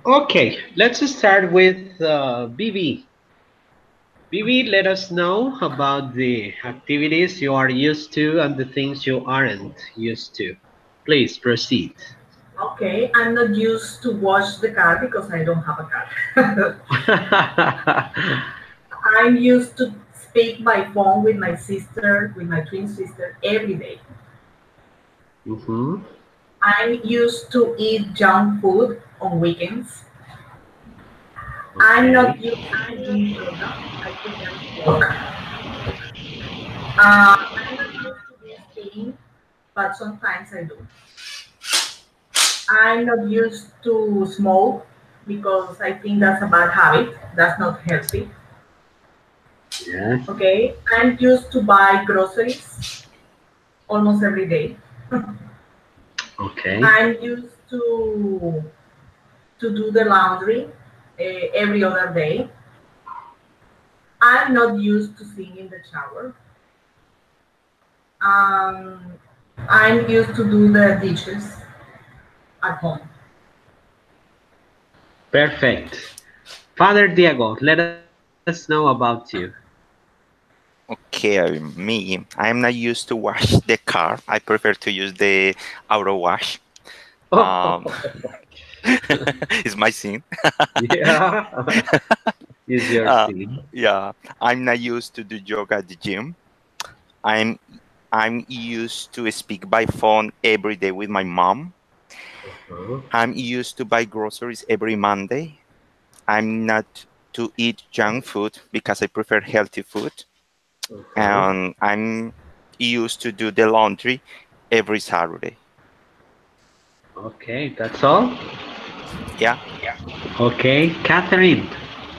Okay, let's start with BB. BB, let us know about the activities you are used to and the things you aren't used to. Please proceed. Okay, I'm not used to wash the car because I don't have a car. I'm used to speak by phone with my sister, with my twin sister, every day. Mm-hmm. I'm used to eat junk food on weekends. I'm Okay. not used to do yoga. I prefer to walk. I'm not used to do spinning, but sometimes I do. I'm not used to smoke because I think that's a bad habit. That's not healthy. Yes. Okay. I'm used to buy groceries almost every day. Okay. I'm used to do the laundry every other day. I'm not used to sing in the shower. Um, I'm used to do the dishes at home. Perfect. Father Diego, let us know about you. Okay, me, I'm not used to wash the car. I prefer to use the auto wash. Um, it's my scene. Yeah. Is your Uh, scene. yeah, I'm not used to do yoga at the gym. I'm I'm used to speak by phone every day with my mom. Uh-huh. I'm used to buy groceries every Monday. I'm not to eat junk food because I prefer healthy food. Uh-huh. And I'm used to do the laundry every Saturday. Okay, that's all. Yeah. Okay, Catherine,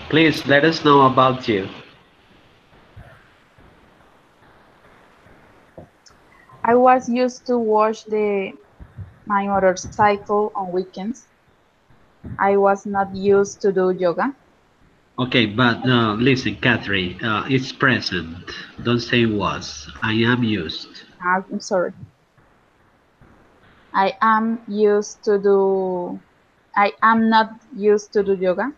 please let us know about you. I was used to wash my motorcycle on weekends. I was not used to do yoga. Okay, but listen, Catherine, it's present. Don't say was. I am used. I'm sorry. I am used to do. I am not used to do yoga.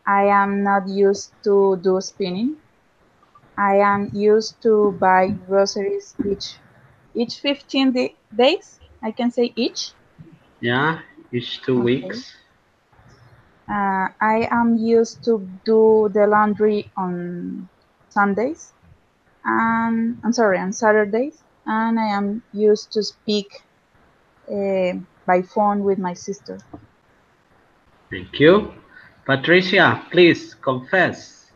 I am not used to do spinning. I am used to buy groceries each 15 days. I can say each. Yeah, each two Okay. weeks. I am used to do the laundry on Sundays and I'm sorry, on Saturdays, and I am used to speak uh, by phone with my sister. Thank you. Patricia, please confess.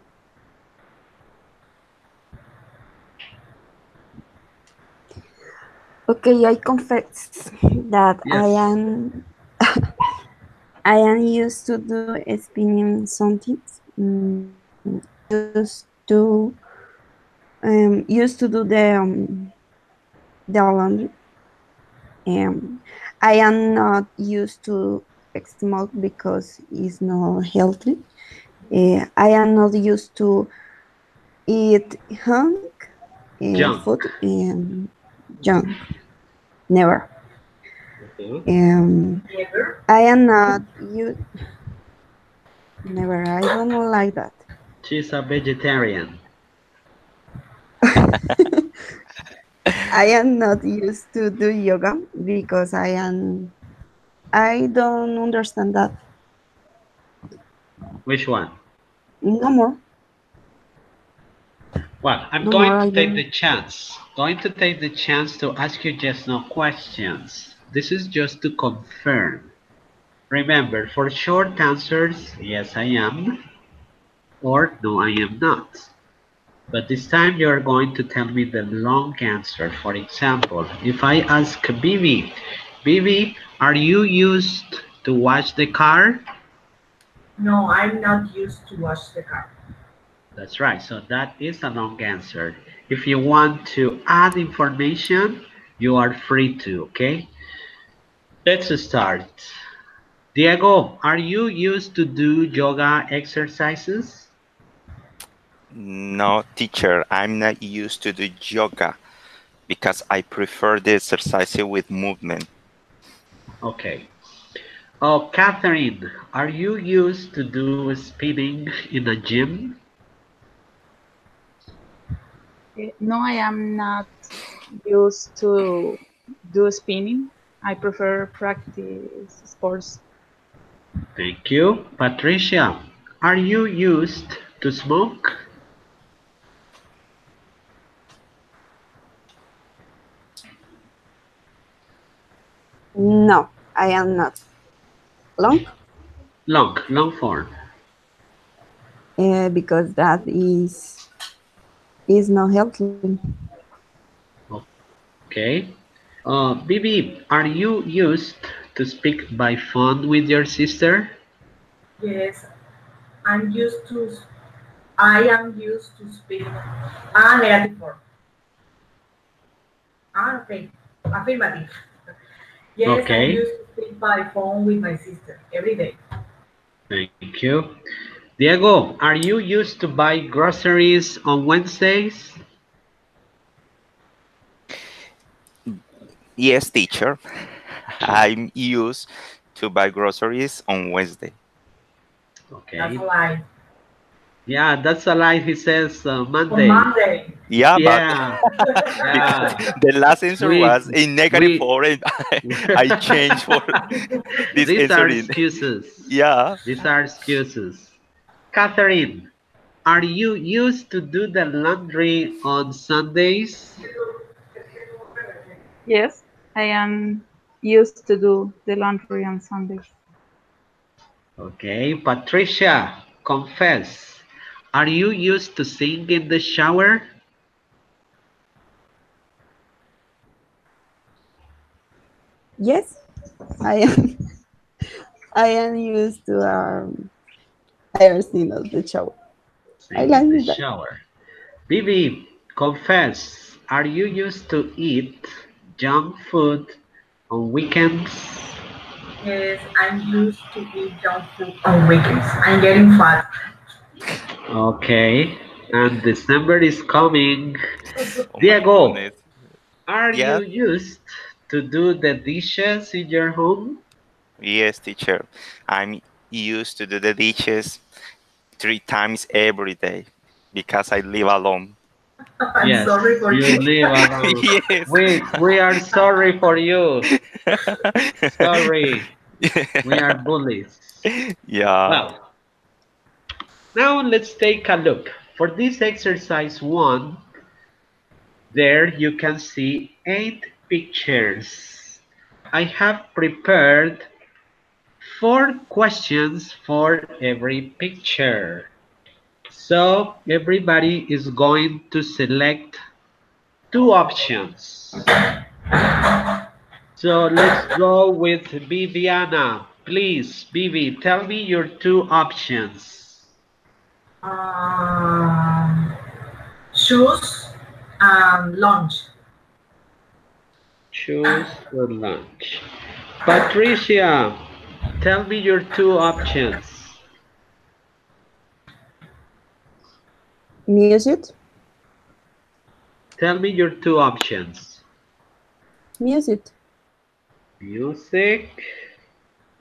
Okay, I confess that Yes. I am used to do spinning something. Used to do the laundry. I am not used to smoke because it's not healthy. I am not used to eat Junk. food junk. Never. Mhm. Never. I am not you. Never. I don't like that. She's a vegetarian. I am not used to do yoga because I don't understand that Which one? no more. Well, I'm No going more. to I take don't. the chance. Going to take the chance to ask you just no questions. This is just to confirm. Remember, for short answers, yes I am, or no I am not. But this time you are going to tell me the long answer. For example, if I ask Bibi, Vivi, are you used to wash the car? No, I'm not used to wash the car. That's right. So that is a long answer. If you want to add information, you are free to, okay? Let's start. Diego, are you used to do yoga exercises? No, teacher, I'm not used to do yoga because I prefer the exercise with movement. Okay. Oh, Catherine, are you used to do spinning in a gym? No, I am not used to do spinning. I prefer practice sports. Thank you. Patricia, are you used to smoke? No, I am not. Long, Long form. because that is not healthy. Okay. Bibi, are you used to speak by phone with your sister? Yes, I'm used to. I am used to speak. Negative form. Okay. Affirmative. Yes, I'm Okay. used to speak by phone with my sister every day. Thank you. Diego, are you used to buy groceries on Wednesdays? Yes, teacher, I'm used to buy groceries on Wednesday. That's a Okay. lie. Yeah, that's a lie. He says On Monday. Monday. Yeah, but Yeah, because yeah. the last answer We was a negative we four, and I changed for this these are answer in. excuses. Yeah. These are excuses. Catherine, are you used to do the laundry on Sundays? Yes, I am used to do the laundry on Sundays. Okay, Patricia, confess. Are you used to sing in the shower? Yes, I am. I am used to higher scene of the show. I Sing in like the that. shower. Vivi, confess. Are you used to eat junk food on weekends? Yes, I'm used to eat junk food on weekends. I'm getting fat. Okay, and December is coming. Oh my Diego, goodness. are you Yeah. used to do the dishes in your home? Yes, teacher. I'm used to do the dishes 3 times every day because I live alone. I'm Yes, sorry for you you. live alone. Yes. We are sorry for you. Sorry, we are bullies. Yeah. Well, now let's take a look. For this exercise one, there you can see 8 pictures. I have prepared 4 questions for every picture. So everybody is going to select 2 options. So let's go with Viviana. Please, Vivi, tell me your 2 options. Um, Shoes and lunch. Choose your lunch. Patricia, tell me your 2 options. Music, Tell me your 2 options. music, Music,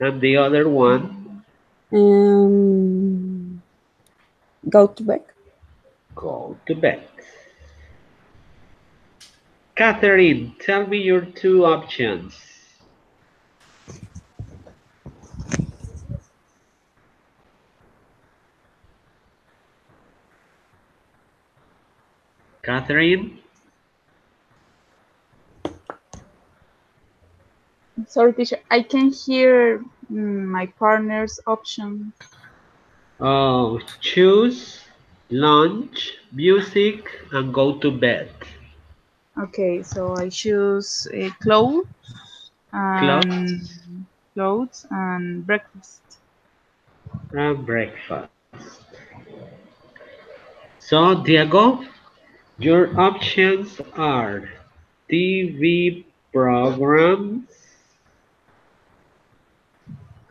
and the other one, um, go to bed. go to bed. Catherine, tell me your 2 options. Catherine, Sorry, teacher. I can hear my partner's option. oh, choose lunch, music, and go to bed. Okay, so I choose clothes. Clothes and clothes and breakfast. and breakfast. So, Diego, your options are TV programs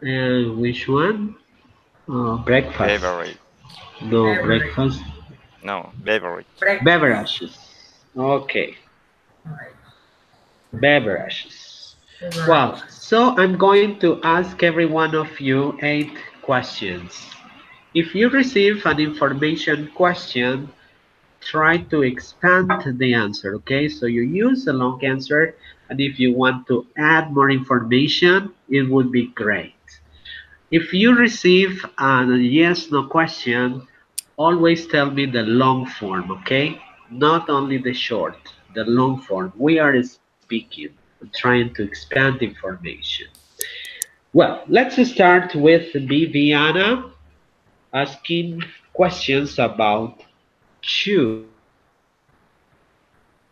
and which one? Breakfast. Beverage. No, Beverage. breakfast. No, beverage. Breakfast. Beverages. Okay, Right. beverages. Well, Beverages. so I'm going to ask every one of you 8 questions. If you receive an information question, try to expand the answer, okay? So you use a long answer, and if you want to add more information, it would be great. If you receive a yes no question, always tell me the long form, okay? Not only the short, the long form. We are speaking and trying to expand information. Well, let's start with Viviana asking questions about choose.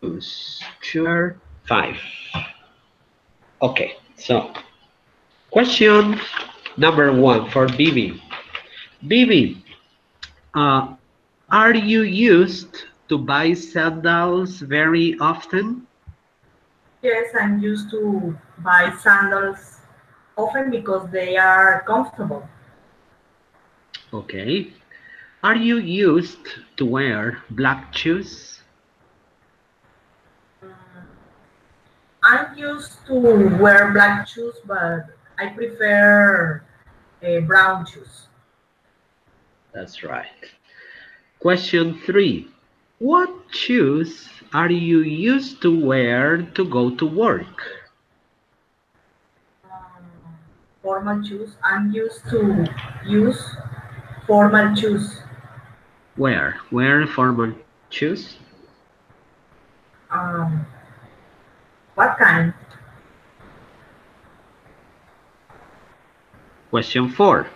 Choose number 5. Okay, so question number 1 for Bibi. Bibi, are you used to buy sandals very often? Yes, I'm used to buy sandals often because they are comfortable. Okay. Are you used to wear black shoes? I'm used to wear black shoes, but I prefer brown shoes. That's right. Question 3. What shoes are you used to wear to go to work? Um, Formal shoes. I'm used to use formal shoes. Wear formal shoes? Um, what kind? Question 4.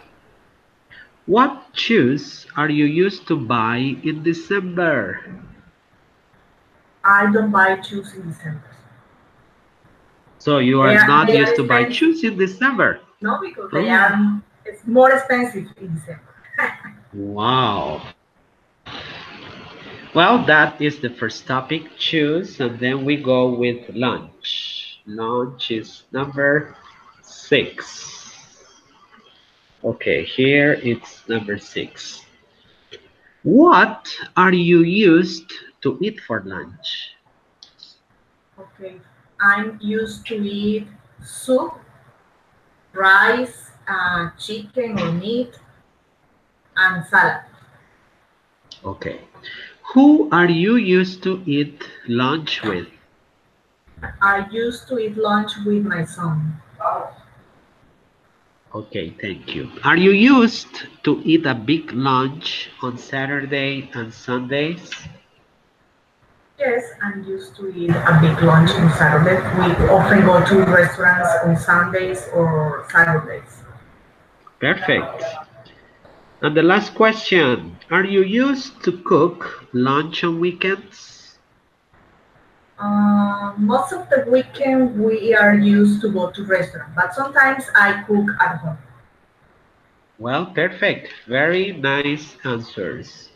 What shoes are you used to buy in December? I don't buy shoes in December. So you are not They are used to buy expensive. shoes in December? No, because they Oh, are it's more expensive in December. wow. Well, that is the first topic, choose, and then we go with lunch. Lunch is number 6. Okay, here it's number 6. What are you used to eat for lunch? Okay, I'm used to eat soup, rice, chicken or meat, and salad. Okay. Who are you used to eat lunch with? I used to eat lunch with my son. Okay, thank you. Are you used to eat a big lunch on Saturday and Sundays? Yes, I'm used to eat a big lunch on Saturday. We often go to restaurants on Sundays or Saturdays. Perfect. And the last question, are you used to cook lunch on weekends? Most of the weekend we are used to go to restaurant, but sometimes I cook at home. Well, perfect. Very nice answers.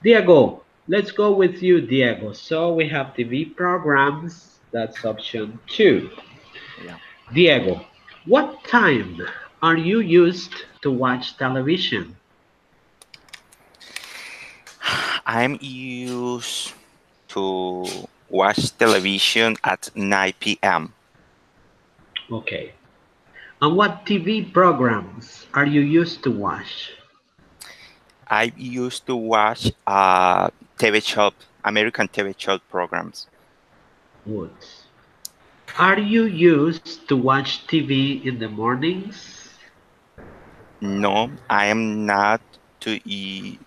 Diego, let's go with you, Diego. So we have TV programs. That's option 2. Yeah. Diego, what time are you used to watch television? I'm used to watch television at 9 p.m. Okay. And what TV programs are you used to watch? I used to watch TV show, American TV show programs. Good. Are you used to watch TV in the mornings? No, I am not to use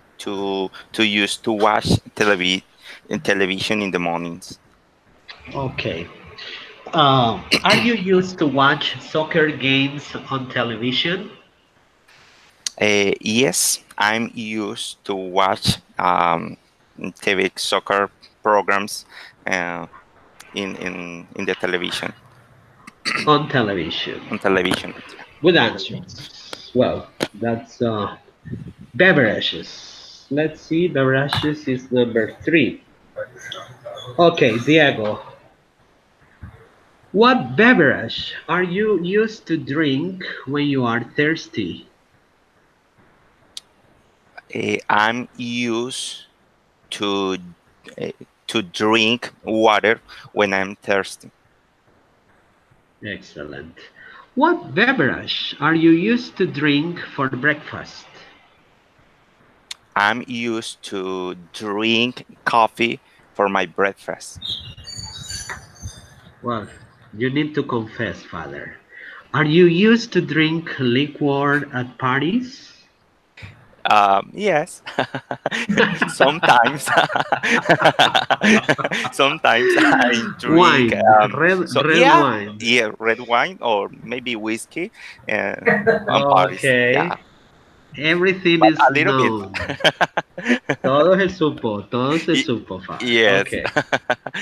to watch television in the mornings. Okay. Are you used to watch soccer games on television? Yes, I'm used to watch TV soccer programs uh, in the television. On television. On television. Good answers. Well, that's beverages. Let's see, beverages is number three. Okay, Diego. What beverage are you used to drink when you are thirsty? I'm used to uh, to drink water when I'm thirsty. Excellent. What beverage are you used to drink for breakfast? I'm used to drink coffee for my breakfast. Well, you need to confess, Father. Are you used to drink liquor at parties? Yes, sometimes. Sometimes I drink. Wine, So red yeah, wine. yeah, red wine or maybe whiskey, uh, on Paris. Yeah, Okay. Everything but is a little bit. known. Todo se Y- supo, Father. yes, Okay.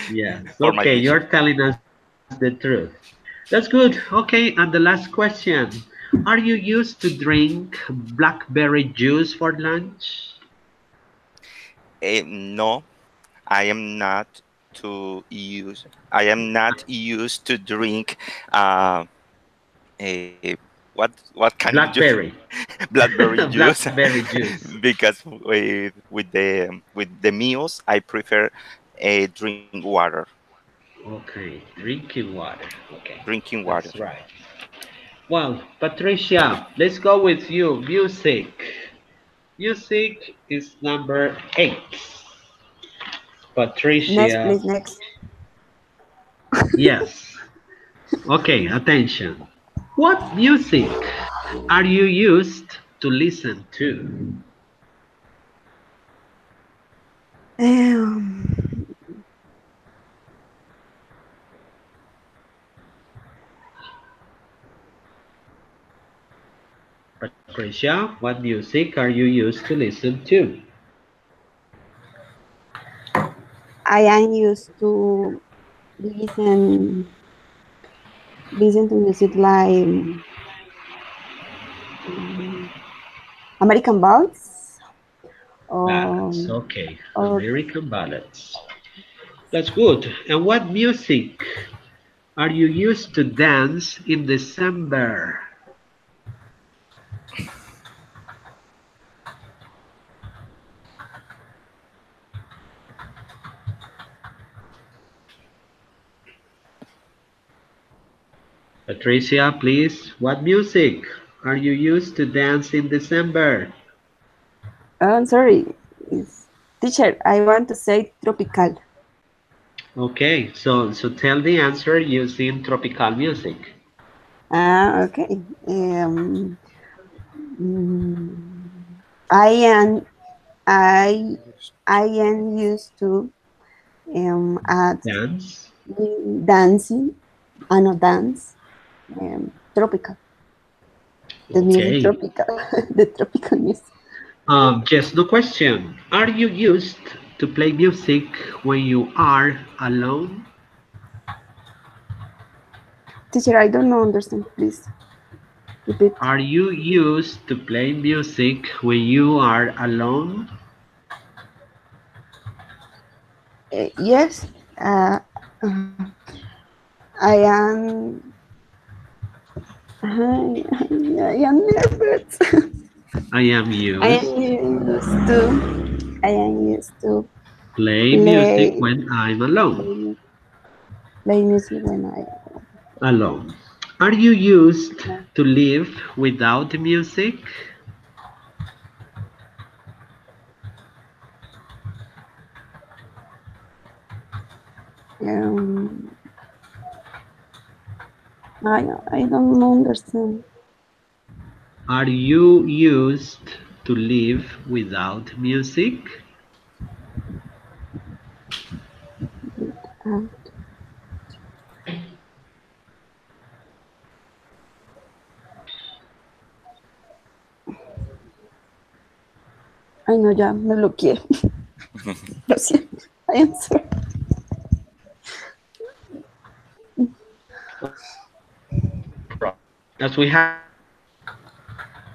Yes. for my Okay, teacher. you're telling us the truth. That's good. Okay, and the last question. Are you used to drink blackberry juice for lunch? No, I am not I am not used to drink. Uh, a what kind of juice? Blackberry. Blackberry juice. Blackberry juice. Because with the meals, I prefer drink water, Okay, drinking water. Okay, drinking water. that's right. Well, Patricia, let's go with you. Music. Music is number eight. Next, Patricia. please, next. Yes. Okay, attention. What music are you used to listen to? Um, Patricia, what music are you used to listen to? I am used to listen listen to music like um, American ballads Ballads. or Okay, or American ballads. That's good. And what music are you used to dance in December? Patricia, please. What music are you used to dance in December? I'm sorry, it's, teacher. I want to say tropical. Okay, so tell the answer using tropical music. Ah, okay. Mm, I am I I am used to at Dance. dancing. I know dance. Tropical. The music Okay. tropical. The tropical music. Just no question. Are you used to play music when you are alone? Teacher, I don't know understand. Please repeat. Are you used to play music when you are alone? Yes. Uh, I am. I am nervous. I am I used am used to. I am used to play music play when I'm alone. play music when I Alone. Are you used am. to live without music? Um, I don't understand. Are you used to live without music? Uh, Ay, no, ya me bloqueé. Lo siento. I am sorry. as we have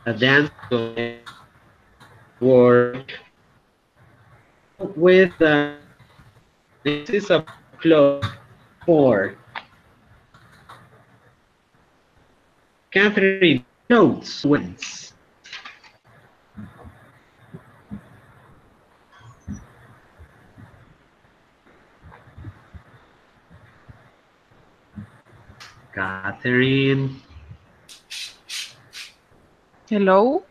a dance collection, work. So with this is about clothes. 4. Catherine, clothes wins. Catherine, Hello,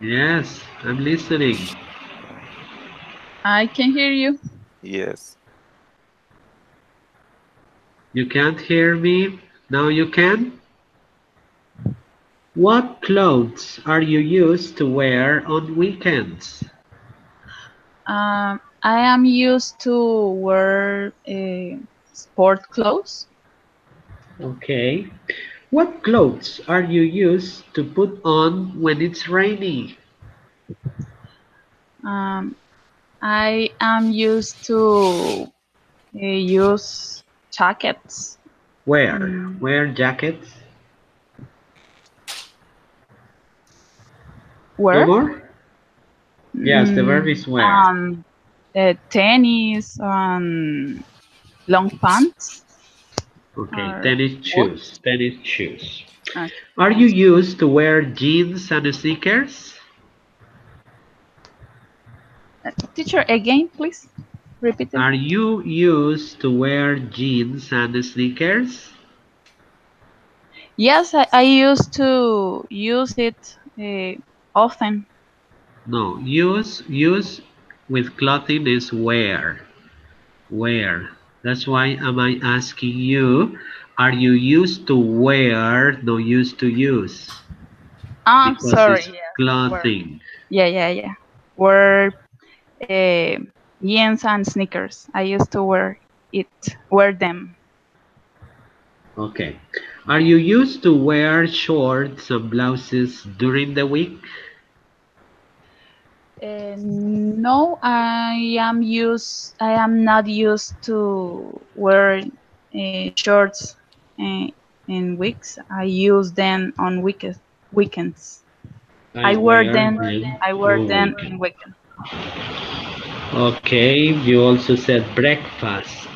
yes, I'm listening. I can hear you. Yes. You can't hear me? Now you can? What clothes are you used to wear on weekends? I am used to wear sport clothes. Okay. What clothes are you used to put on when it's rainy? Um, I am used to use jackets. Wear. Mm, Wear jackets. No wear more? Yes, the verb is wear. um, tennis, long pants, Okay, or tennis what? shoes. Tennis shoes. Okay, Are you tennis. used to wear jeans and sneakers? Teacher, again, please repeat it. Are you used to wear jeans and sneakers? Yes, I used to use it often. No, use with clothing is wear. Wear. That's why am I asking you, are you used to wear, no used to use? Because Sorry. it's Yes, wear. clothing. Yeah. Wear uh, jeans and sneakers. I used to it, wear them. Okay. Are you used to wear shorts and blouses during the week? No, I am not used to wear shorts uh, in weeks. I use them on weekends. I wear them I wear on them weekend. in weekends. Okay, you also said breakfast.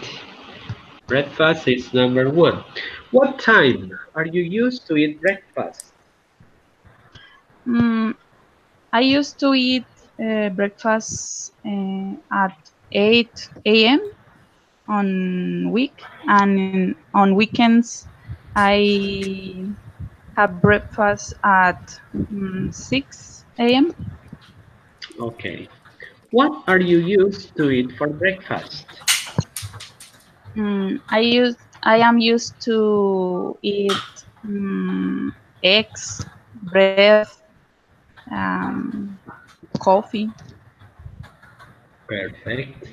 Breakfast is number 1. What time are you used to eat breakfast? Mm, I used to eat breakfast at 8 a.m. on week, and on weekends I have breakfast at 6 a.m. Okay. What are you used to eat for breakfast? I am used to eat eggs, bread, um, coffee. Perfect.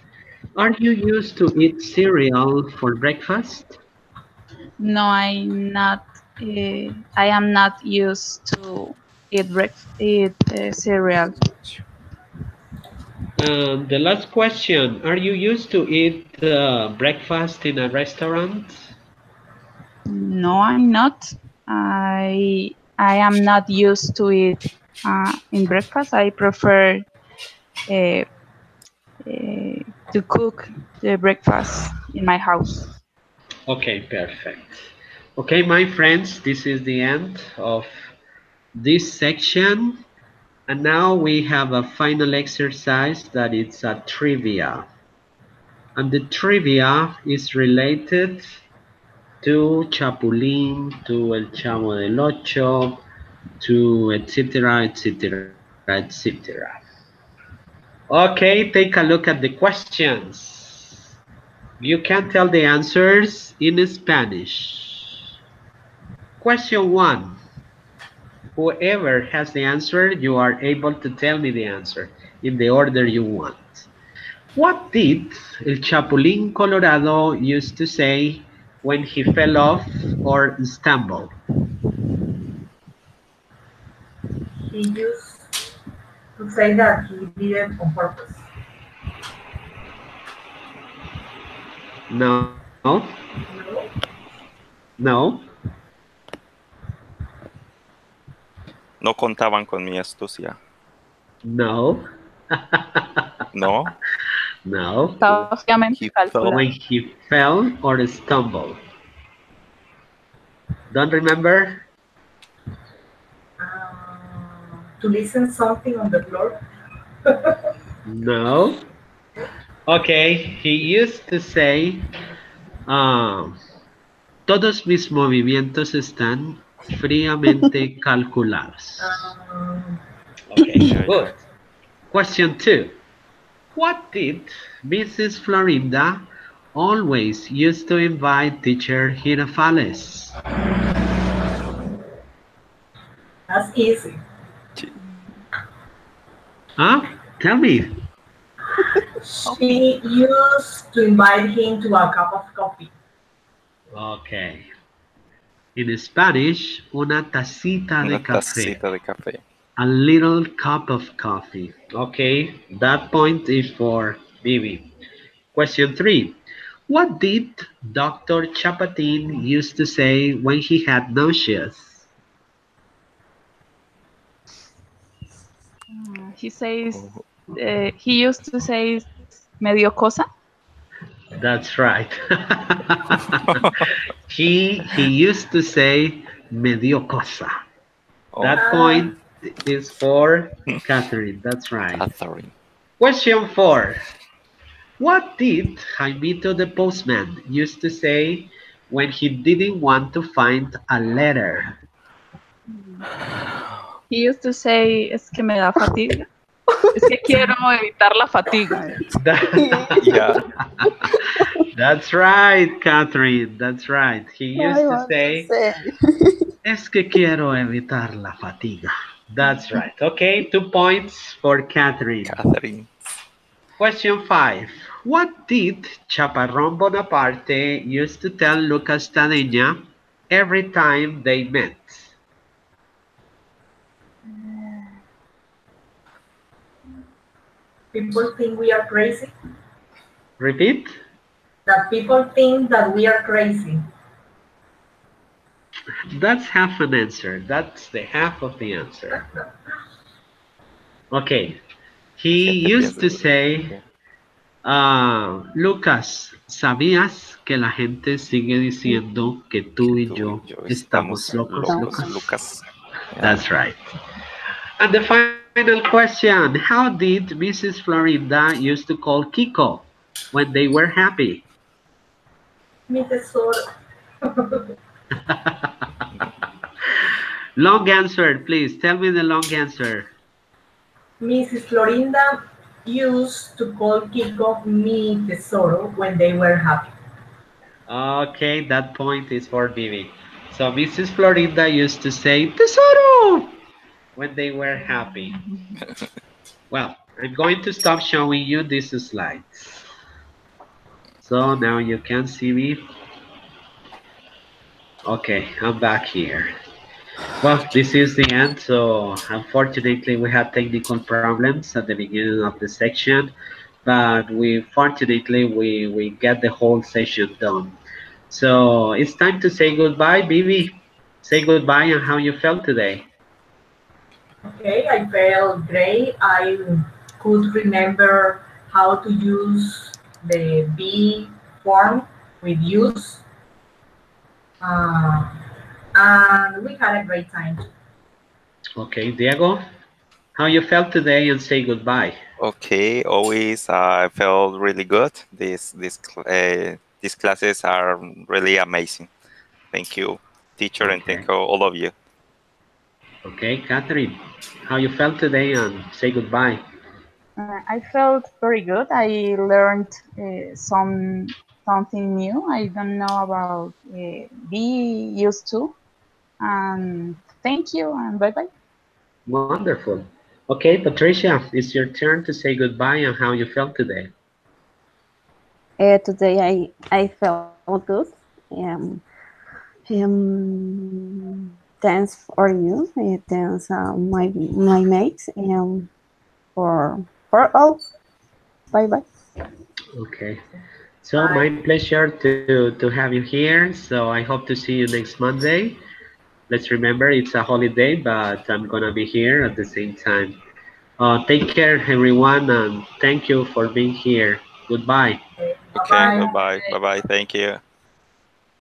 Are you used to eat cereal for breakfast? No, I am not used to eat cereal. The last question, are you used to eat breakfast in a restaurant? No, I'm not. I am not used to it in breakfast. I prefer uh, to cook the breakfast in my house. Okay, perfect. Okay, my friends, this is the end of this section. And now we have a final exercise that it's a trivia. And the trivia is related to Chapulín, to El Chavo del Ocho, to etc., etc., etc. Okay, take a look at the questions. You can tell the answers in Spanish. Question 1. Whoever has the answer, you are able to tell me the answer in the order you want. What did El Chapulín Colorado used to say when he fell off or stumbled? He used to say that he did it on purpose. No, No, no. No contaban con mi astucia. No. No. No. Estaba fríamente He felt. When calculado. he fell or stumbled. Don't remember? To listen something on the floor. No. Okay, he used to say, um, todos mis movimientos están fríamente calculados. Um, Okay, Yeah, yeah. good. Question 2. What did Mrs. Florinda always used to invite teacher Girafales? that's easy. Huh? Tell me. Coffee. She used to invite him to a cup of coffee. Okay. In Spanish, una tacita Una de café. tacita de café. A little cup of coffee. Okay, that point is for Bibi. Question 3. What did Dr. Chapatin used to say when he had nausea? He says, Oh. he used to say medio cosa. That's right. he used to say medio cosa. Oh, That Ah, point is for Catherine. That's right. Catherine. Question 4. What did Jaimito the postman used to say when he didn't want to find a letter? He used to say, es que me da fatiga. Es que quiero evitar la fatiga. Yeah. That's right, Catherine. That's right. He I used to want to say, say. es que quiero evitar la fatiga. That's right. Okay, 2 points for Catherine. Catherine. Question 5. What did Chaparrón Bonaparte used to tell Lucas Tadella every time they met? people think we are crazy. Repeat? That people think that we are crazy. That's half an answer. That's the half of the answer. Okay. La He gente used piensa. to say, Yeah. Lucas, ¿sabías que la gente sigue diciendo que Que tú y tú y yo yo estamos estamos locos, locos, Lucas? Lucas. Yeah. That's right. And the final question, how did Mrs. Florinda used to call Kiko when they were happy? Mi tesoro. Long answer, please. Tell me the long answer. Mrs. Florinda used to call Kiko mi tesoro when they were happy. Okay, that point is for Vivi. So Mrs. Florinda used to say, Tesoro! When they were happy. Well, I'm going to stop showing you these slides. So now you can see me. Okay, I'm back here. Well, this is the end. So unfortunately, we had technical problems at the beginning of the section, but we get the whole session done. So it's time to say goodbye, Bibi. Say goodbye and how you felt today. Okay, I felt great. I could remember how to use the be form with use. Uh, and we had a great time. Okay, Diego, how you felt today and say goodbye. Okay, always I felt really good. These classes are really amazing. Thank you, teacher, and thank Okay. all of you. Okay, Catherine, how you felt today and say goodbye. I felt very good. I learned something new. I don't know about be used to. Thank you and bye bye. Wonderful. Okay, Patricia, it's your turn to say goodbye and how you felt today. Today I felt good. Um, thanks for you. Thanks my mates. For all. Bye bye. Okay. So my Bye. pleasure to have you here. So I hope to see you next Monday. let's remember it's a holiday, but I'm gonna be here at the same time. Take care, everyone, and thank you for being here. Goodbye. Okay, Okay, bye-bye. bye bye. Bye bye. Thank you.